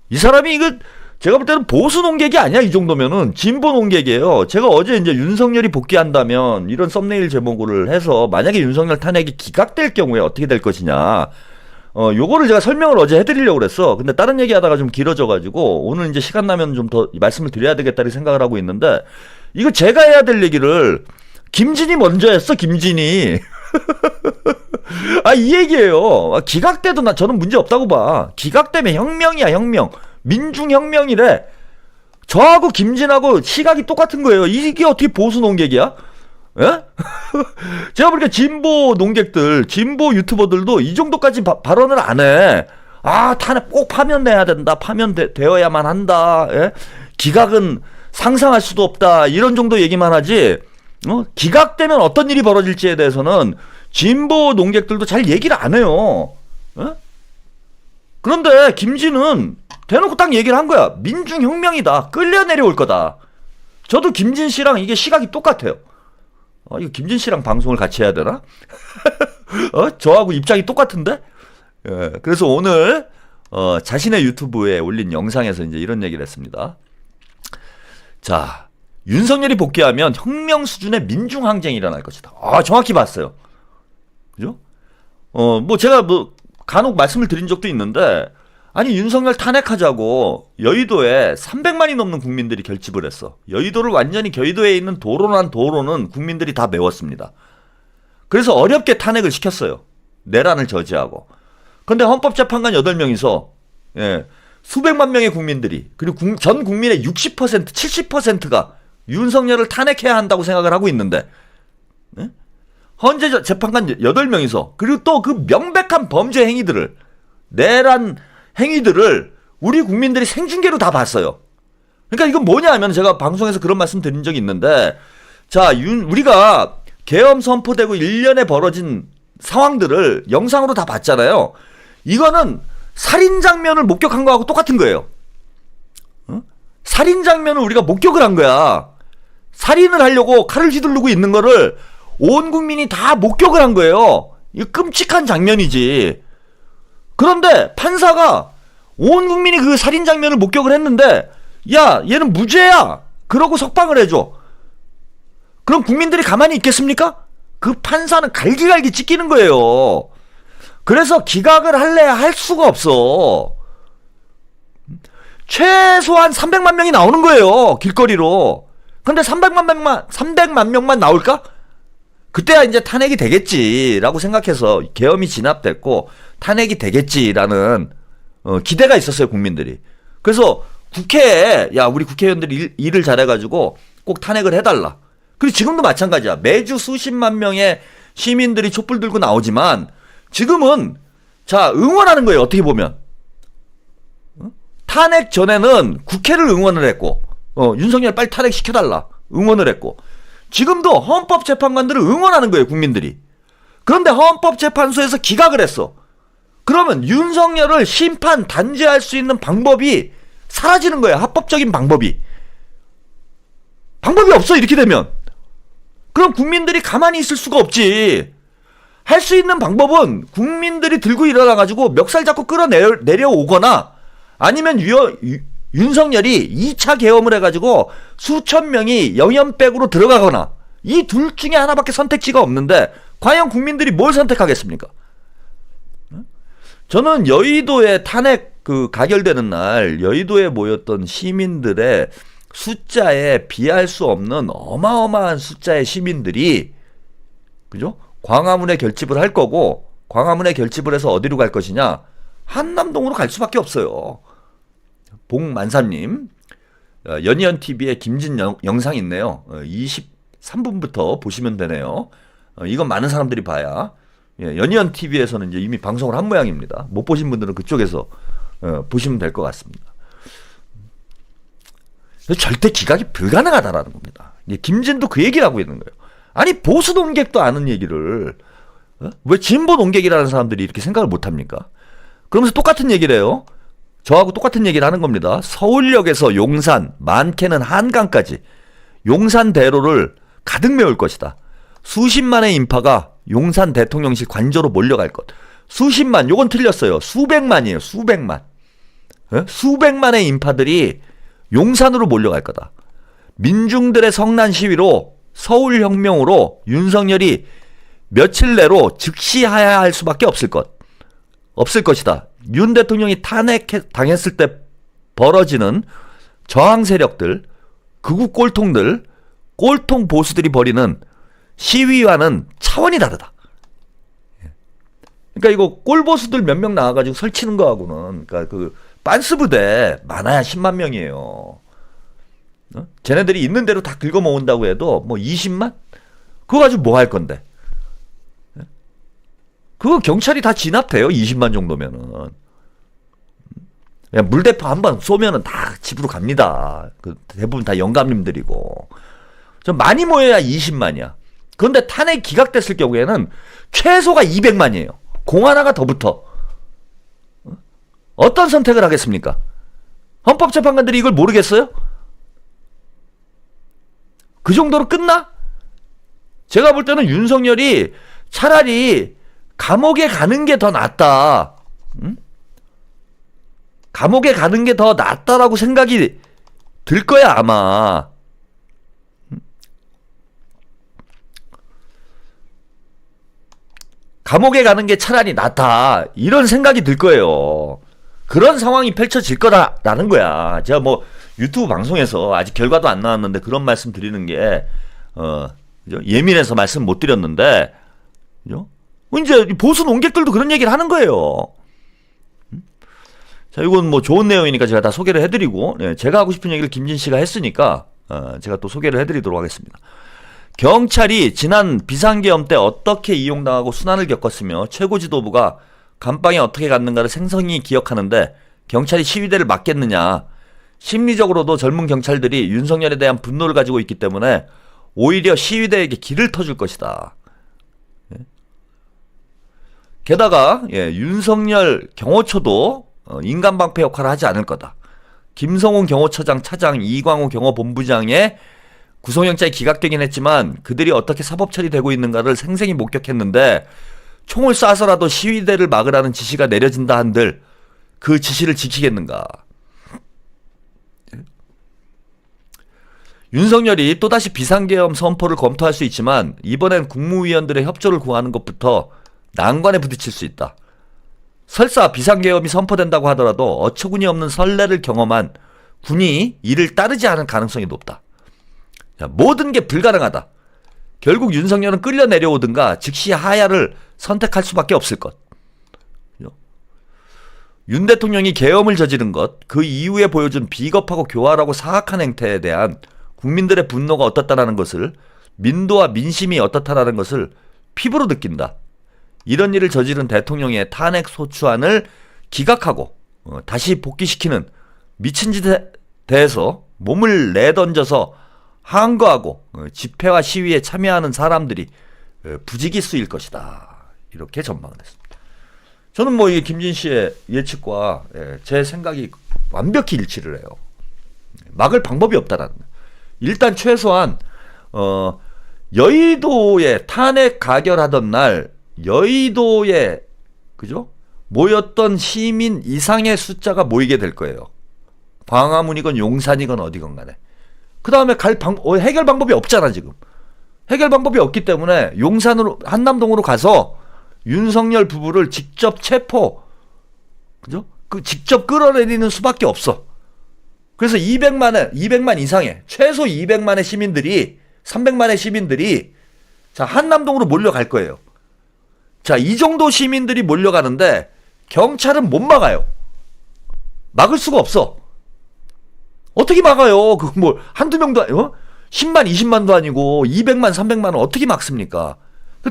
이 사람이 이거 제가 볼 때는 보수 농객이 아니야. 이 정도면은 진보 농객이에요. 제가 어제 이제 윤석열이 복귀한다면 이런 썸네일 제목을 해서 만약에 윤석열 탄핵이 기각될 경우에 어떻게 될 것이냐. 요거를 제가 설명을 어제 해드리려고 그랬어. 근데 다른 얘기 하다가 좀 길어져가지고 오늘 이제 시간 나면 좀 더 말씀을 드려야 되겠다는 생각을 하고 있는데 이거 제가 해야 될 얘기를 김진이 먼저 했어. 김진이. 이 얘기예요. 기각돼도 저는 문제 없다고 봐. 기각되면 혁명이야, 혁명. 민중혁명이래. 저하고 김진하고 시각이 똑같은 거예요. 이게 어떻게 보수 농객이야? 예? 제가 보니까 진보 농객들, 진보 유튜버들도 이 정도까지 발언을 안 해. 탄핵 꼭 파면돼야 된다. 파면되어야만 한다. 예? 기각은 상상할 수도 없다. 이런 정도 얘기만 하지. 기각되면 어떤 일이 벌어질지에 대해서는 진보 농객들도 잘 얘기를 안 해요. 예? 그런데 김진은 대놓고 딱 얘기를 한 거야. 민중혁명이다. 끌려 내려올 거다. 저도 김진 씨랑 이게 시각이 똑같아요. 이거 김진 씨랑 방송을 같이 해야 되나? 저하고 입장이 똑같은데? 예, 그래서 오늘 자신의 유튜브에 올린 영상에서 이제 이런 얘기를 했습니다. 자, 윤석열이 복귀하면 혁명 수준의 민중항쟁이 일어날 것이다. 정확히 봤어요. 그죠? 제가 간혹 말씀을 드린 적도 있는데, 아니, 윤석열 탄핵하자고 여의도에 300만이 넘는 국민들이 결집을 했어. 여의도를 완전히 여의도에 있는 도로란 도로는 국민들이 다 메웠습니다. 그래서 어렵게 탄핵을 시켰어요. 내란을 저지하고. 근데 헌법재판관 8명이서, 예, 수백만 명의 국민들이, 그리고 전 국민의 60%, 70%가 윤석열을 탄핵해야 한다고 생각을 하고 있는데, 예? 헌재 재판관 8명이서, 그리고 또 그 명백한 범죄 행위들을, 내란 행위들을 우리 국민들이 생중계로 다 봤어요. 그러니까 이건 뭐냐 하면 제가 방송에서 그런 말씀 드린 적이 있는데, 자, 우리가 계엄 선포되고 1년에 벌어진 상황들을 영상으로 다 봤잖아요. 이거는 살인 장면을 목격한 거하고 똑같은 거예요. 살인 장면을 우리가 목격을 한 거야. 살인을 하려고 칼을 휘두르고 있는 거를 온 국민이 다 목격을 한 거예요. 이거 끔찍한 장면이지. 그런데 판사가 온 국민이 그 살인 장면을 목격을 했는데, 야, 얘는 무죄야. 그러고 석방을 해줘. 그럼 국민들이 가만히 있겠습니까? 그 판사는 갈기갈기 찢기는 거예요. 그래서 기각을 할래야 할 수가 없어. 최소한 300만 명이 나오는 거예요. 길거리로. 근데 300만 명만 나올까? 그때야 이제 탄핵이 되겠지라고 생각해서 계엄이 진압됐고 탄핵이 되겠지라는 기대가 있었어요, 국민들이. 그래서 국회에, 야, 우리 국회의원들이 일을 잘해가지고 꼭 탄핵을 해달라. 그리고 지금도 마찬가지야. 매주 수십만 명의 시민들이 촛불 들고 나오지만 지금은, 자, 응원하는 거예요, 어떻게 보면. 탄핵 전에는 국회를 응원을 했고, 윤석열 빨리 탄핵시켜달라 응원을 했고, 지금도 헌법재판관들을 응원하는 거예요, 국민들이. 그런데 헌법재판소에서 기각을 했어. 그러면 윤석열을 심판 단죄할 수 있는 방법이 사라지는 거예요. 합법적인 방법이 없어. 이렇게 되면 그럼 국민들이 가만히 있을 수가 없지. 할 수 있는 방법은 국민들이 들고 일어나가지고 멱살 잡고 끌어내려오거나, 아니면 윤석열이 2차 계엄을 해가지고 수천 명이 영연백으로 들어가거나, 이 둘 중에 하나밖에 선택지가 없는데 과연 국민들이 뭘 선택하겠습니까? 저는 여의도에 탄핵 가결되는 날 여의도에 모였던 시민들의 숫자에 비할 수 없는 어마어마한 숫자의 시민들이, 그죠? 광화문에 결집을 할 거고, 광화문에 결집을 해서 어디로 갈 것이냐? 한남동으로 갈 수밖에 없어요. 봉만삼님, 연희연TV에 김진 영상 있네요. 23분부터 보시면 되네요. 이건 많은 사람들이 봐야. 연희연TV에서는 이제 이미 방송을 한 모양입니다. 못 보신 분들은 그쪽에서 보시면 될 것 같습니다. 절대 기각이 불가능하다라는 겁니다. 김진도 그 얘기를 하고 있는 거예요. 아니, 보수 농객도 아는 얘기를 왜 진보 농객이라는 사람들이 이렇게 생각을 못합니까? 그러면서 똑같은 얘기를 해요. 저하고 똑같은 얘기를 하는 겁니다. 서울역에서 용산, 많게는 한강까지 용산 대로를 가득 메울 것이다. 수십만의 인파가 용산 대통령실 관저로 몰려갈 것. 수십만, 요건 틀렸어요. 수백만이에요. 수백만. 수백만의 인파들이 용산으로 몰려갈 거다. 민중들의 성난 시위로 서울혁명으로 윤석열이 며칠 내로 즉시 하야할 수밖에 없을 것이다. 윤 대통령이 탄핵당했을 때 벌어지는 저항 세력들, 극우 꼴통들, 꼴통 보수들이 벌이는 시위와는 차원이 다르다. 그러니까 이거 꼴보수들 몇 명 나와가지고 설치는 거하고는, 그러니까 그 빤스 부대 많아야 10만 명이에요. 쟤네들이 있는 대로 다 긁어 모은다고 해도 뭐 20만? 그거 가지고 뭐 할 건데? 그거 경찰이 다 진압돼요. 20만 정도면은. 그냥 물대포 한 번 쏘면은 다 집으로 갑니다. 그 대부분 다 영감님들이고. 좀 많이 모여야 20만이야. 그런데 탄핵 기각됐을 경우에는 최소가 200만이에요. 공 하나가 더 붙어. 어떤 선택을 하겠습니까? 헌법재판관들이 이걸 모르겠어요? 그 정도로 끝나? 제가 볼 때는 윤석열이 차라리 감옥에 가는 게 더 낫다. 응? 감옥에 가는 게 더 낫다라고 생각이 들 거야, 아마. 감옥에 가는 게 차라리 낫다. 이런 생각이 들 거예요. 그런 상황이 펼쳐질 거라는 거야. 제가 뭐 유튜브 방송에서 아직 결과도 안 나왔는데 그런 말씀 드리는 게 예민해서 말씀 못 드렸는데 이제 보수 논객들도 그런 얘기를 하는 거예요. 자, 이건 뭐 좋은 내용이니까 제가 다 소개를 해드리고, 제가 하고 싶은 얘기를 김진 씨가 했으니까 제가 또 소개를 해드리도록 하겠습니다. 경찰이 지난 비상계엄 때 어떻게 이용당하고 순환을 겪었으며 최고 지도부가 감방에 어떻게 갔는가를 생생히 기억하는데 경찰이 시위대를 막겠느냐. 심리적으로도 젊은 경찰들이 윤석열에 대한 분노를 가지고 있기 때문에 오히려 시위대에게 길을 터줄 것이다. 게다가 윤석열 경호처도 인간방패 역할을 하지 않을 거다. 김성훈 경호처장 차장, 이광호 경호본부장의 구속영장이 기각되긴 했지만 그들이 어떻게 사법 처리되고 있는가를 생생히 목격했는데 총을 쏴서라도 시위대를 막으라는 지시가 내려진다 한들 그 지시를 지키겠는가. 윤석열이 또다시 비상계엄 선포를 검토할 수 있지만 이번엔 국무위원들의 협조를 구하는 것부터 난관에 부딪힐 수 있다. 설사 비상계엄이 선포된다고 하더라도 어처구니 없는 선례를 경험한 군이 이를 따르지 않을 가능성이 높다. 모든 게 불가능하다. 결국 윤석열은 끌려 내려오든가 즉시 하야를 선택할 수밖에 없을 것. 윤 대통령이 계엄을 저지른 것, 그 이후에 보여준 비겁하고 교활하고 사악한 행태에 대한 국민들의 분노가 어떻다라는 것을, 민도와 민심이 어떻다라는 것을 피부로 느낀다. 이런 일을 저지른 대통령의 탄핵 소추안을 기각하고 다시 복귀시키는 미친 짓에 대해서 몸을 내던져서 항거하고 집회와 시위에 참여하는 사람들이 부지기수일 것이다. 이렇게 전망을 했습니다. 저는 뭐 이 김진 씨의 예측과 제 생각이 완벽히 일치를 해요. 막을 방법이 없다라는 거예요. 일단 최소한 여의도에 탄핵 가결하던 날 여의도에 그죠? 모였던 시민 이상의 숫자가 모이게 될 거예요. 광화문이건 용산이건 어디건 간에. 그 다음에 해결 방법이 없잖아, 지금. 해결 방법이 없기 때문에 용산으로, 한남동으로 가서 윤석열 부부를 직접 체포, 그죠? 직접 끌어내리는 수밖에 없어. 그래서 200만 이상의, 최소 200만의 시민들이, 300만의 시민들이, 자, 한남동으로 몰려갈 거예요. 자, 이 정도 시민들이 몰려가는데, 경찰은 못 막아요. 막을 수가 없어. 어떻게 막아요? 그거 뭐, 한두 명도, 10만, 20만도 아니고, 200만, 300만은 어떻게 막습니까?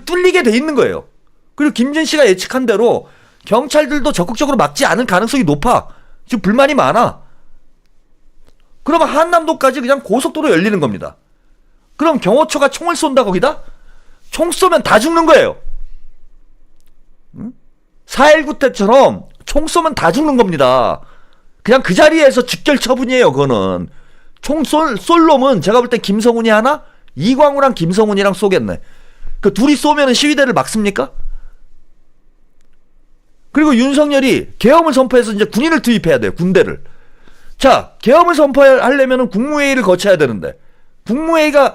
뚫리게 돼 있는 거예요. 그리고 김진 씨가 예측한 대로, 경찰들도 적극적으로 막지 않을 가능성이 높아. 지금 불만이 많아. 그러면 한남도까지 그냥 고속도로 열리는 겁니다. 그럼 경호처가 총을 쏜다, 거기다? 총 쏘면 다 죽는 거예요. 4.19 때처럼 총 쏘면 다 죽는 겁니다. 그냥 그 자리에서 직결 처분이에요, 그거는. 총 쏠 놈은 제가 볼 때 김성훈이 하나? 이광우랑 김성훈이랑 쏘겠네. 그 둘이 쏘면 시위대를 막습니까? 그리고 윤석열이 계엄을 선포해서 이제 군인을 투입해야 돼요. 군대를. 자, 계엄을 선포하려면 국무회의를 거쳐야 되는데 국무회의가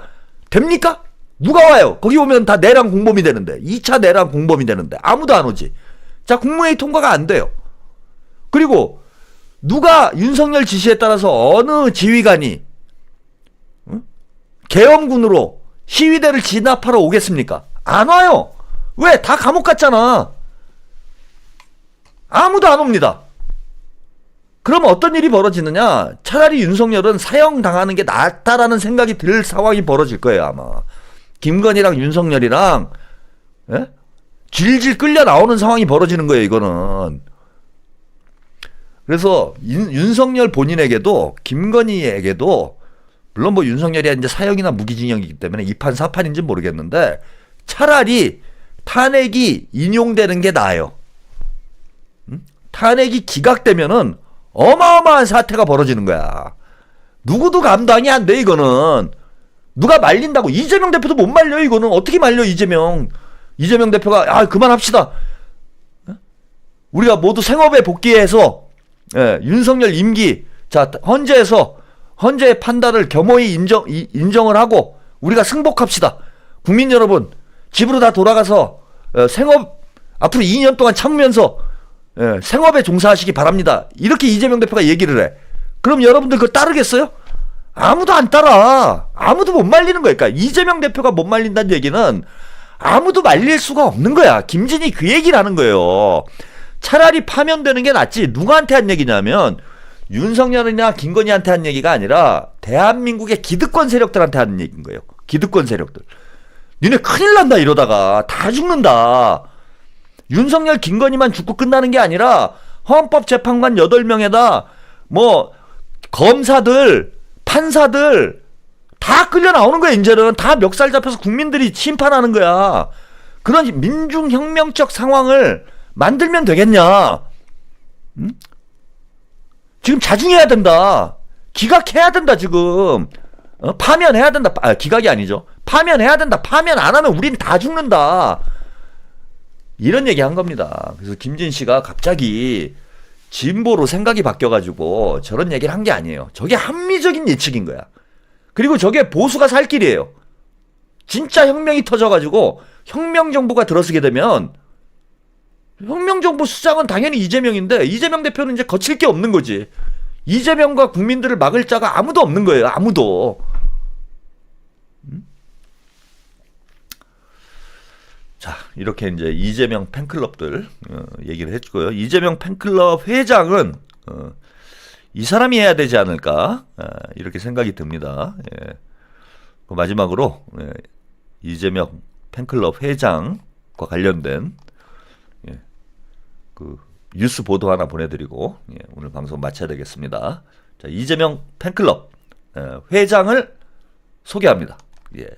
됩니까? 누가 와요? 거기 오면 다 내란 공범이 되는데 2차 내란 공범이 되는데 아무도 안 오지. 자, 국무회의 통과가 안 돼요. 그리고 누가 윤석열 지시에 따라서 어느 지휘관이 계엄군으로 시위대를 진압하러 오겠습니까? 안 와요. 왜? 다 감옥 갔잖아. 아무도 안 옵니다. 그럼 어떤 일이 벌어지느냐? 차라리 윤석열은 사형당하는 게 낫다라는 생각이 들 상황이 벌어질 거예요, 아마. 김건희랑 윤석열이랑 질질 끌려 나오는 상황이 벌어지는 거예요, 이거는. 그래서 윤석열 본인에게도 김건희에게도 물론 뭐 윤석열이 이제 사형이나 무기징역이기 때문에 2판 4판인지 모르겠는데 차라리 탄핵이 인용되는 게 나아요. 탄핵이 기각되면은 어마어마한 사태가 벌어지는 거야. 누구도 감당이 안 돼, 이거는. 누가 말린다고. 이재명 대표도 못 말려, 이거는. 어떻게 말려, 이재명 대표가 그만합시다. 우리가 모두 생업에 복귀해서 윤석열 임기 헌재의 판단을 겸허히 인정을 하고 우리가 승복합시다. 국민 여러분, 집으로 다 돌아가서 생업 앞으로 2년 동안 참으면서 생업에 종사하시기 바랍니다. 이렇게 이재명 대표가 얘기를 해. 그럼 여러분들 그걸 따르겠어요? 아무도 안 따라. 아무도 못 말리는 거야. 그러니까 이재명 대표가 못 말린다는 얘기는 아무도 말릴 수가 없는 거야. 김진이 그 얘기를 하는 거예요. 차라리 파면되는 게 낫지. 누구한테 한 얘기냐면 윤석열이나 김건희한테 한 얘기가 아니라 대한민국의 기득권 세력들한테 하는 얘기인 거예요. 기득권 세력들. 니네 큰일 난다 이러다가. 다 죽는다. 윤석열, 김건희만 죽고 끝나는 게 아니라 헌법재판관 8명에다 뭐 검사들, 판사들 다 끌려 나오는 거야. 이제는 다 멱살 잡혀서 국민들이 심판하는 거야. 그런 민중혁명적 상황을 만들면 되겠냐? 응? 지금 자중해야 된다. 기각해야 된다. 지금 파면해야 된다. 기각이 아니죠. 파면해야 된다. 파면 안 하면 우린 다 죽는다. 이런 얘기 한 겁니다. 그래서 김진 씨가 갑자기 진보로 생각이 바뀌어가지고 저런 얘기를 한 게 아니에요. 저게 합리적인 예측인 거야. 그리고 저게 보수가 살 길이에요. 진짜 혁명이 터져가지고 혁명정부가 들어서게 되면 혁명정부 수장은 당연히 이재명인데 이재명 대표는 이제 거칠 게 없는 거지. 이재명과 국민들을 막을 자가 아무도 없는 거예요. 아무도. 자, 이렇게 이제 이재명 팬클럽들 얘기를 해주고요. 이재명 팬클럽 회장은 이 사람이 해야 되지 않을까 이렇게 생각이 듭니다. 예. 마지막으로 이재명 팬클럽 회장과 관련된 그 뉴스 보도 하나 보내드리고 오늘 방송 마쳐야 되겠습니다. 자, 이재명 팬클럽 회장을 소개합니다. 예.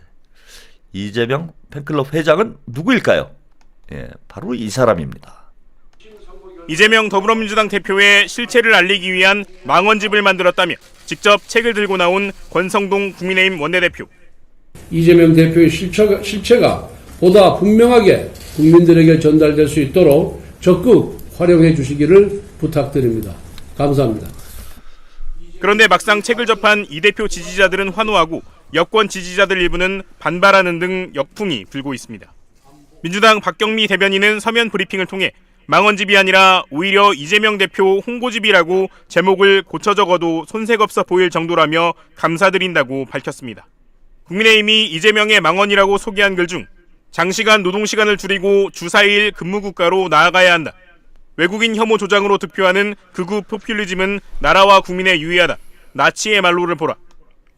이재명 팬클럽 회장은 누구일까요? 바로 이 사람입니다. 이재명 더불어민주당 대표의 실체를 알리기 위한 망언집을 만들었다며 직접 책을 들고 나온 권성동 국민의힘 원내대표. 이재명 대표의 실체가 보다 분명하게 국민들에게 전달될 수 있도록 적극 활용해 주시기를 부탁드립니다. 감사합니다. 그런데 막상 책을 접한 이 대표 지지자들은 환호하고 여권 지지자들 일부는 반발하는 등 역풍이 불고 있습니다. 민주당 박경미 대변인은 서면 브리핑을 통해 망언집이 아니라 오히려 이재명 대표 홍보집이라고 제목을 고쳐 적어도 손색 없어 보일 정도라며 감사드린다고 밝혔습니다. 국민의힘이 이재명의 망언이라고 소개한 글 중 장시간 노동시간을 줄이고 주 4일 근무국가로 나아가야 한다. 외국인 혐오 조장으로 득표하는 극우 포퓰리즘은 나라와 국민에 유의하다. 나치의 말로를 보라.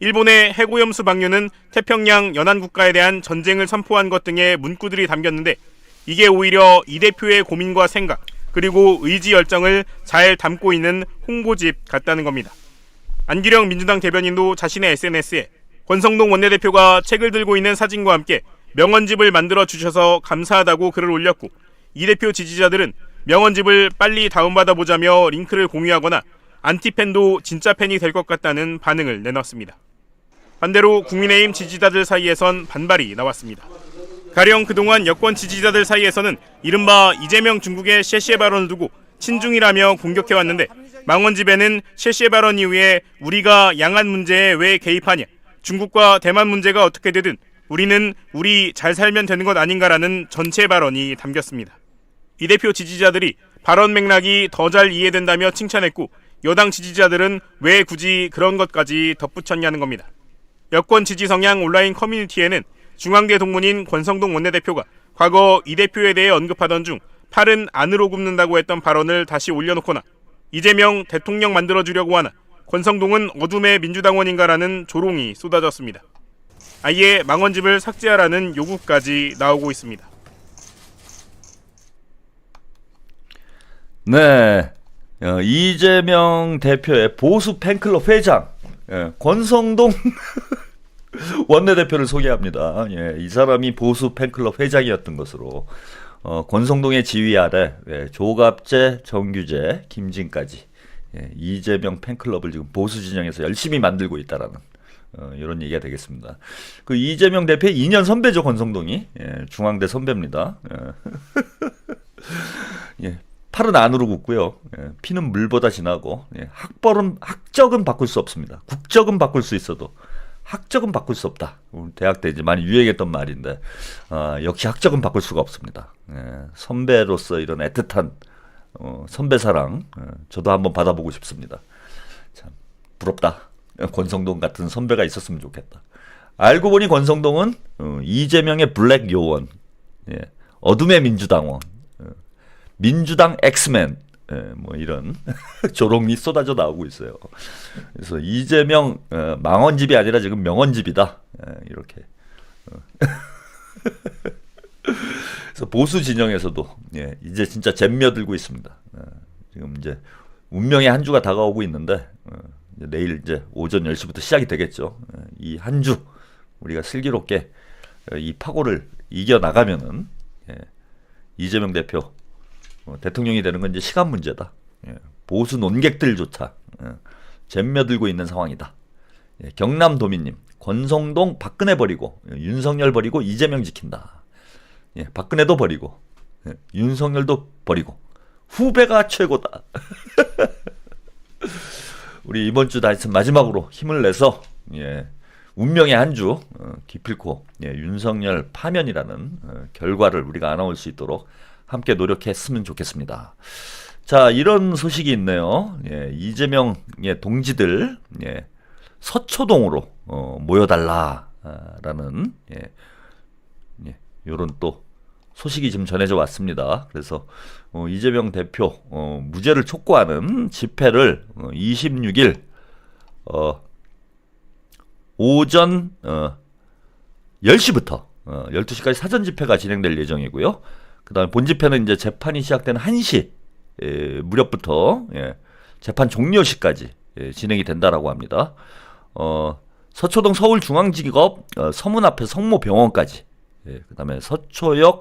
일본의 해고염수 방류는 태평양 연안국가에 대한 전쟁을 선포한 것 등의 문구들이 담겼는데 이게 오히려 이 대표의 고민과 생각 그리고 의지 열정을 잘 담고 있는 홍보집 같다는 겁니다. 안기령 민주당 대변인도 자신의 SNS에 권성동 원내대표가 책을 들고 있는 사진과 함께 명언집을 만들어 주셔서 감사하다고 글을 올렸고 이 대표 지지자들은 명언집을 빨리 다운받아보자며 링크를 공유하거나 안티팬도 진짜 팬이 될 것 같다는 반응을 내놨습니다. 반대로 국민의힘 지지자들 사이에선 반발이 나왔습니다. 가령 그동안 여권 지지자들 사이에서는 이른바 이재명 중국의 셰시의 발언을 두고 친중이라며 공격해왔는데 망원집에는 셰시의 발언 이후에 우리가 양안 문제에 왜 개입하냐, 중국과 대만 문제가 어떻게 되든 우리는 우리 잘 살면 되는 것 아닌가라는 전체 발언이 담겼습니다. 이 대표 지지자들이 발언 맥락이 더 잘 이해된다며 칭찬했고 여당 지지자들은 왜 굳이 그런 것까지 덧붙였냐는 겁니다. 여권 지지 성향 온라인 커뮤니티에는 중앙대 동문인 권성동 원내대표가 과거 이 대표에 대해 언급하던 중 팔은 안으로 굽는다고 했던 발언을 다시 올려놓거나 이재명 대통령 만들어주려고 하나 권성동은 어둠의 민주당원인가라는 조롱이 쏟아졌습니다. 아예 망원집을 삭제하라는 요구까지 나오고 있습니다. 네, 이재명 대표의 보수 팬클럽 회장 권성동 원내대표를 소개합니다. 이 사람이 보수 팬클럽 회장이었던 것으로 권성동의 지휘 아래 조갑재, 정규재, 김진까지 이재명 팬클럽을 지금 보수 진영에서 열심히 만들고 있다라는 이런 얘기가 되겠습니다. 그 이재명 대표의 2년 선배죠, 권성동이. 중앙대 선배입니다. 팔은 안으로 굽고요. 피는 물보다 진하고 학적은 바꿀 수 없습니다. 국적은 바꿀 수 있어도 학적은 바꿀 수 없다. 대학 때 이제 많이 유행했던 말인데 역시 학적은 바꿀 수가 없습니다. 선배로서 이런 애틋한 선배 사랑 저도 한번 받아보고 싶습니다. 참 부럽다. 권성동 같은 선배가 있었으면 좋겠다. 알고 보니 권성동은 이재명의 블랙 요원, 어둠의 민주당원, 민주당 엑스맨, 뭐 이런 조롱이 쏟아져 나오고 있어요. 그래서 이재명 망원집이 아니라 지금 명원집이다. 이렇게. 그래서 보수 진영에서도 이제 진짜 잼며들고 있습니다. 지금 이제 운명의 한 주가 다가오고 있는데 내일 이제 오전 10시부터 시작이 되겠죠. 이 한 주 우리가 슬기롭게 이 파고를 이겨 나가면은 이재명 대표 대통령이 되는 건 이제 시간 문제다. 보수 논객들조차 잼며들고 있는 상황이다. 경남도민님, 권성동 박근혜 버리고 윤석열 버리고 이재명 지킨다. 박근혜도 버리고 윤석열도 버리고 후배가 최고다. 우리 이번 주 다시 마지막으로 힘을 내서 운명의 한 주 기필코 윤석열 파면이라는 결과를 우리가 안아올 수 있도록 함께 노력했으면 좋겠습니다. 자, 이런 소식이 있네요. 이재명의 동지들 서초동으로 모여달라라는 이런 또 소식이 지금 전해져 왔습니다. 그래서 이재명 대표 무죄를 촉구하는 집회를 26일 오전 10시부터 12시까지 사전 집회가 진행될 예정이고요. 그 다음에 본 집회는 이제 재판이 시작되는 1시 무렵부터 재판 종료 시까지 진행이 된다라고 합니다. 서초동 서울중앙지법 서문 앞에 성모병원까지, 그 다음에 서초역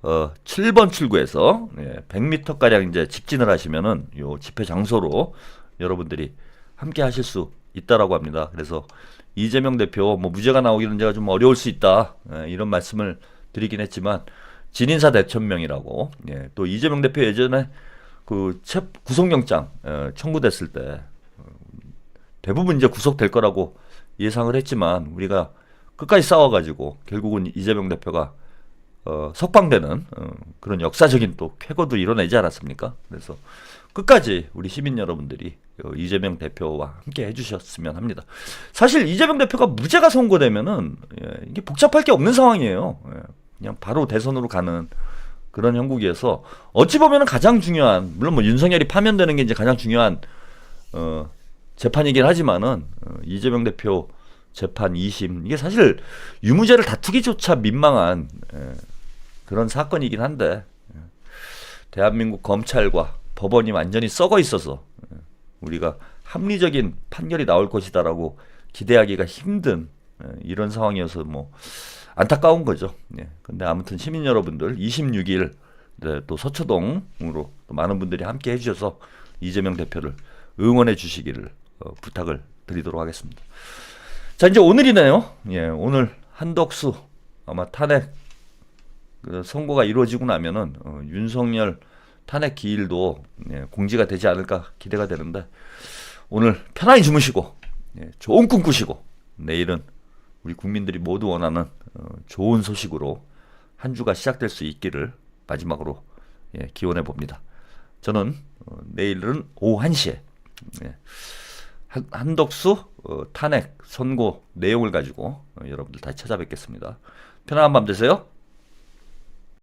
7번 출구에서 100m가량 이제 직진을 하시면은 요 집회 장소로 여러분들이 함께 하실 수 있다라고 합니다. 그래서 이재명 대표 뭐 무죄가 나오기는 제가 좀 어려울 수 있다, 이런 말씀을 드리긴 했지만 진인사 대천명이라고, 또 이재명 대표 예전에 그 구속영장 청구됐을 때 대부분 이제 구속될 거라고 예상을 했지만 우리가 끝까지 싸워가지고 결국은 이재명 대표가 석방되는 그런 역사적인 또 쾌거도 이뤄내지 않았습니까? 그래서 끝까지 우리 시민 여러분들이 이재명 대표와 함께 해주셨으면 합니다. 사실 이재명 대표가 무죄가 선고되면은 이게 복잡할 게 없는 상황이에요. 그냥 바로 대선으로 가는 그런 형국이어서 어찌 보면은 가장 중요한, 물론 뭐 윤석열이 파면되는 게 이제 가장 중요한 재판이긴 하지만은 이재명 대표 재판 2심 이게 사실 유무죄를 다투기조차 민망한 그런 사건이긴 한데 대한민국 검찰과 법원이 완전히 썩어 있어서 우리가 합리적인 판결이 나올 것이다라고 기대하기가 힘든 이런 상황이어서 뭐 안타까운 거죠. 근데 아무튼 시민 여러분들 26일 또 서초동으로 또 많은 분들이 함께 해주셔서 이재명 대표를 응원해 주시기를 부탁을 드리도록 하겠습니다. 자, 이제 오늘이네요. 오늘 한덕수 아마 탄핵 그 선고가 이루어지고 나면은 윤석열 탄핵 기일도 공지가 되지 않을까 기대가 되는데, 오늘 편안히 주무시고 좋은 꿈 꾸시고 내일은 우리 국민들이 모두 원하는 좋은 소식으로 한 주가 시작될 수 있기를 마지막으로 기원해 봅니다. 저는 내일은 오후 1시에 한덕수 탄핵 선고 내용을 가지고 여러분들 다시 찾아뵙겠습니다. 편안한 밤 되세요.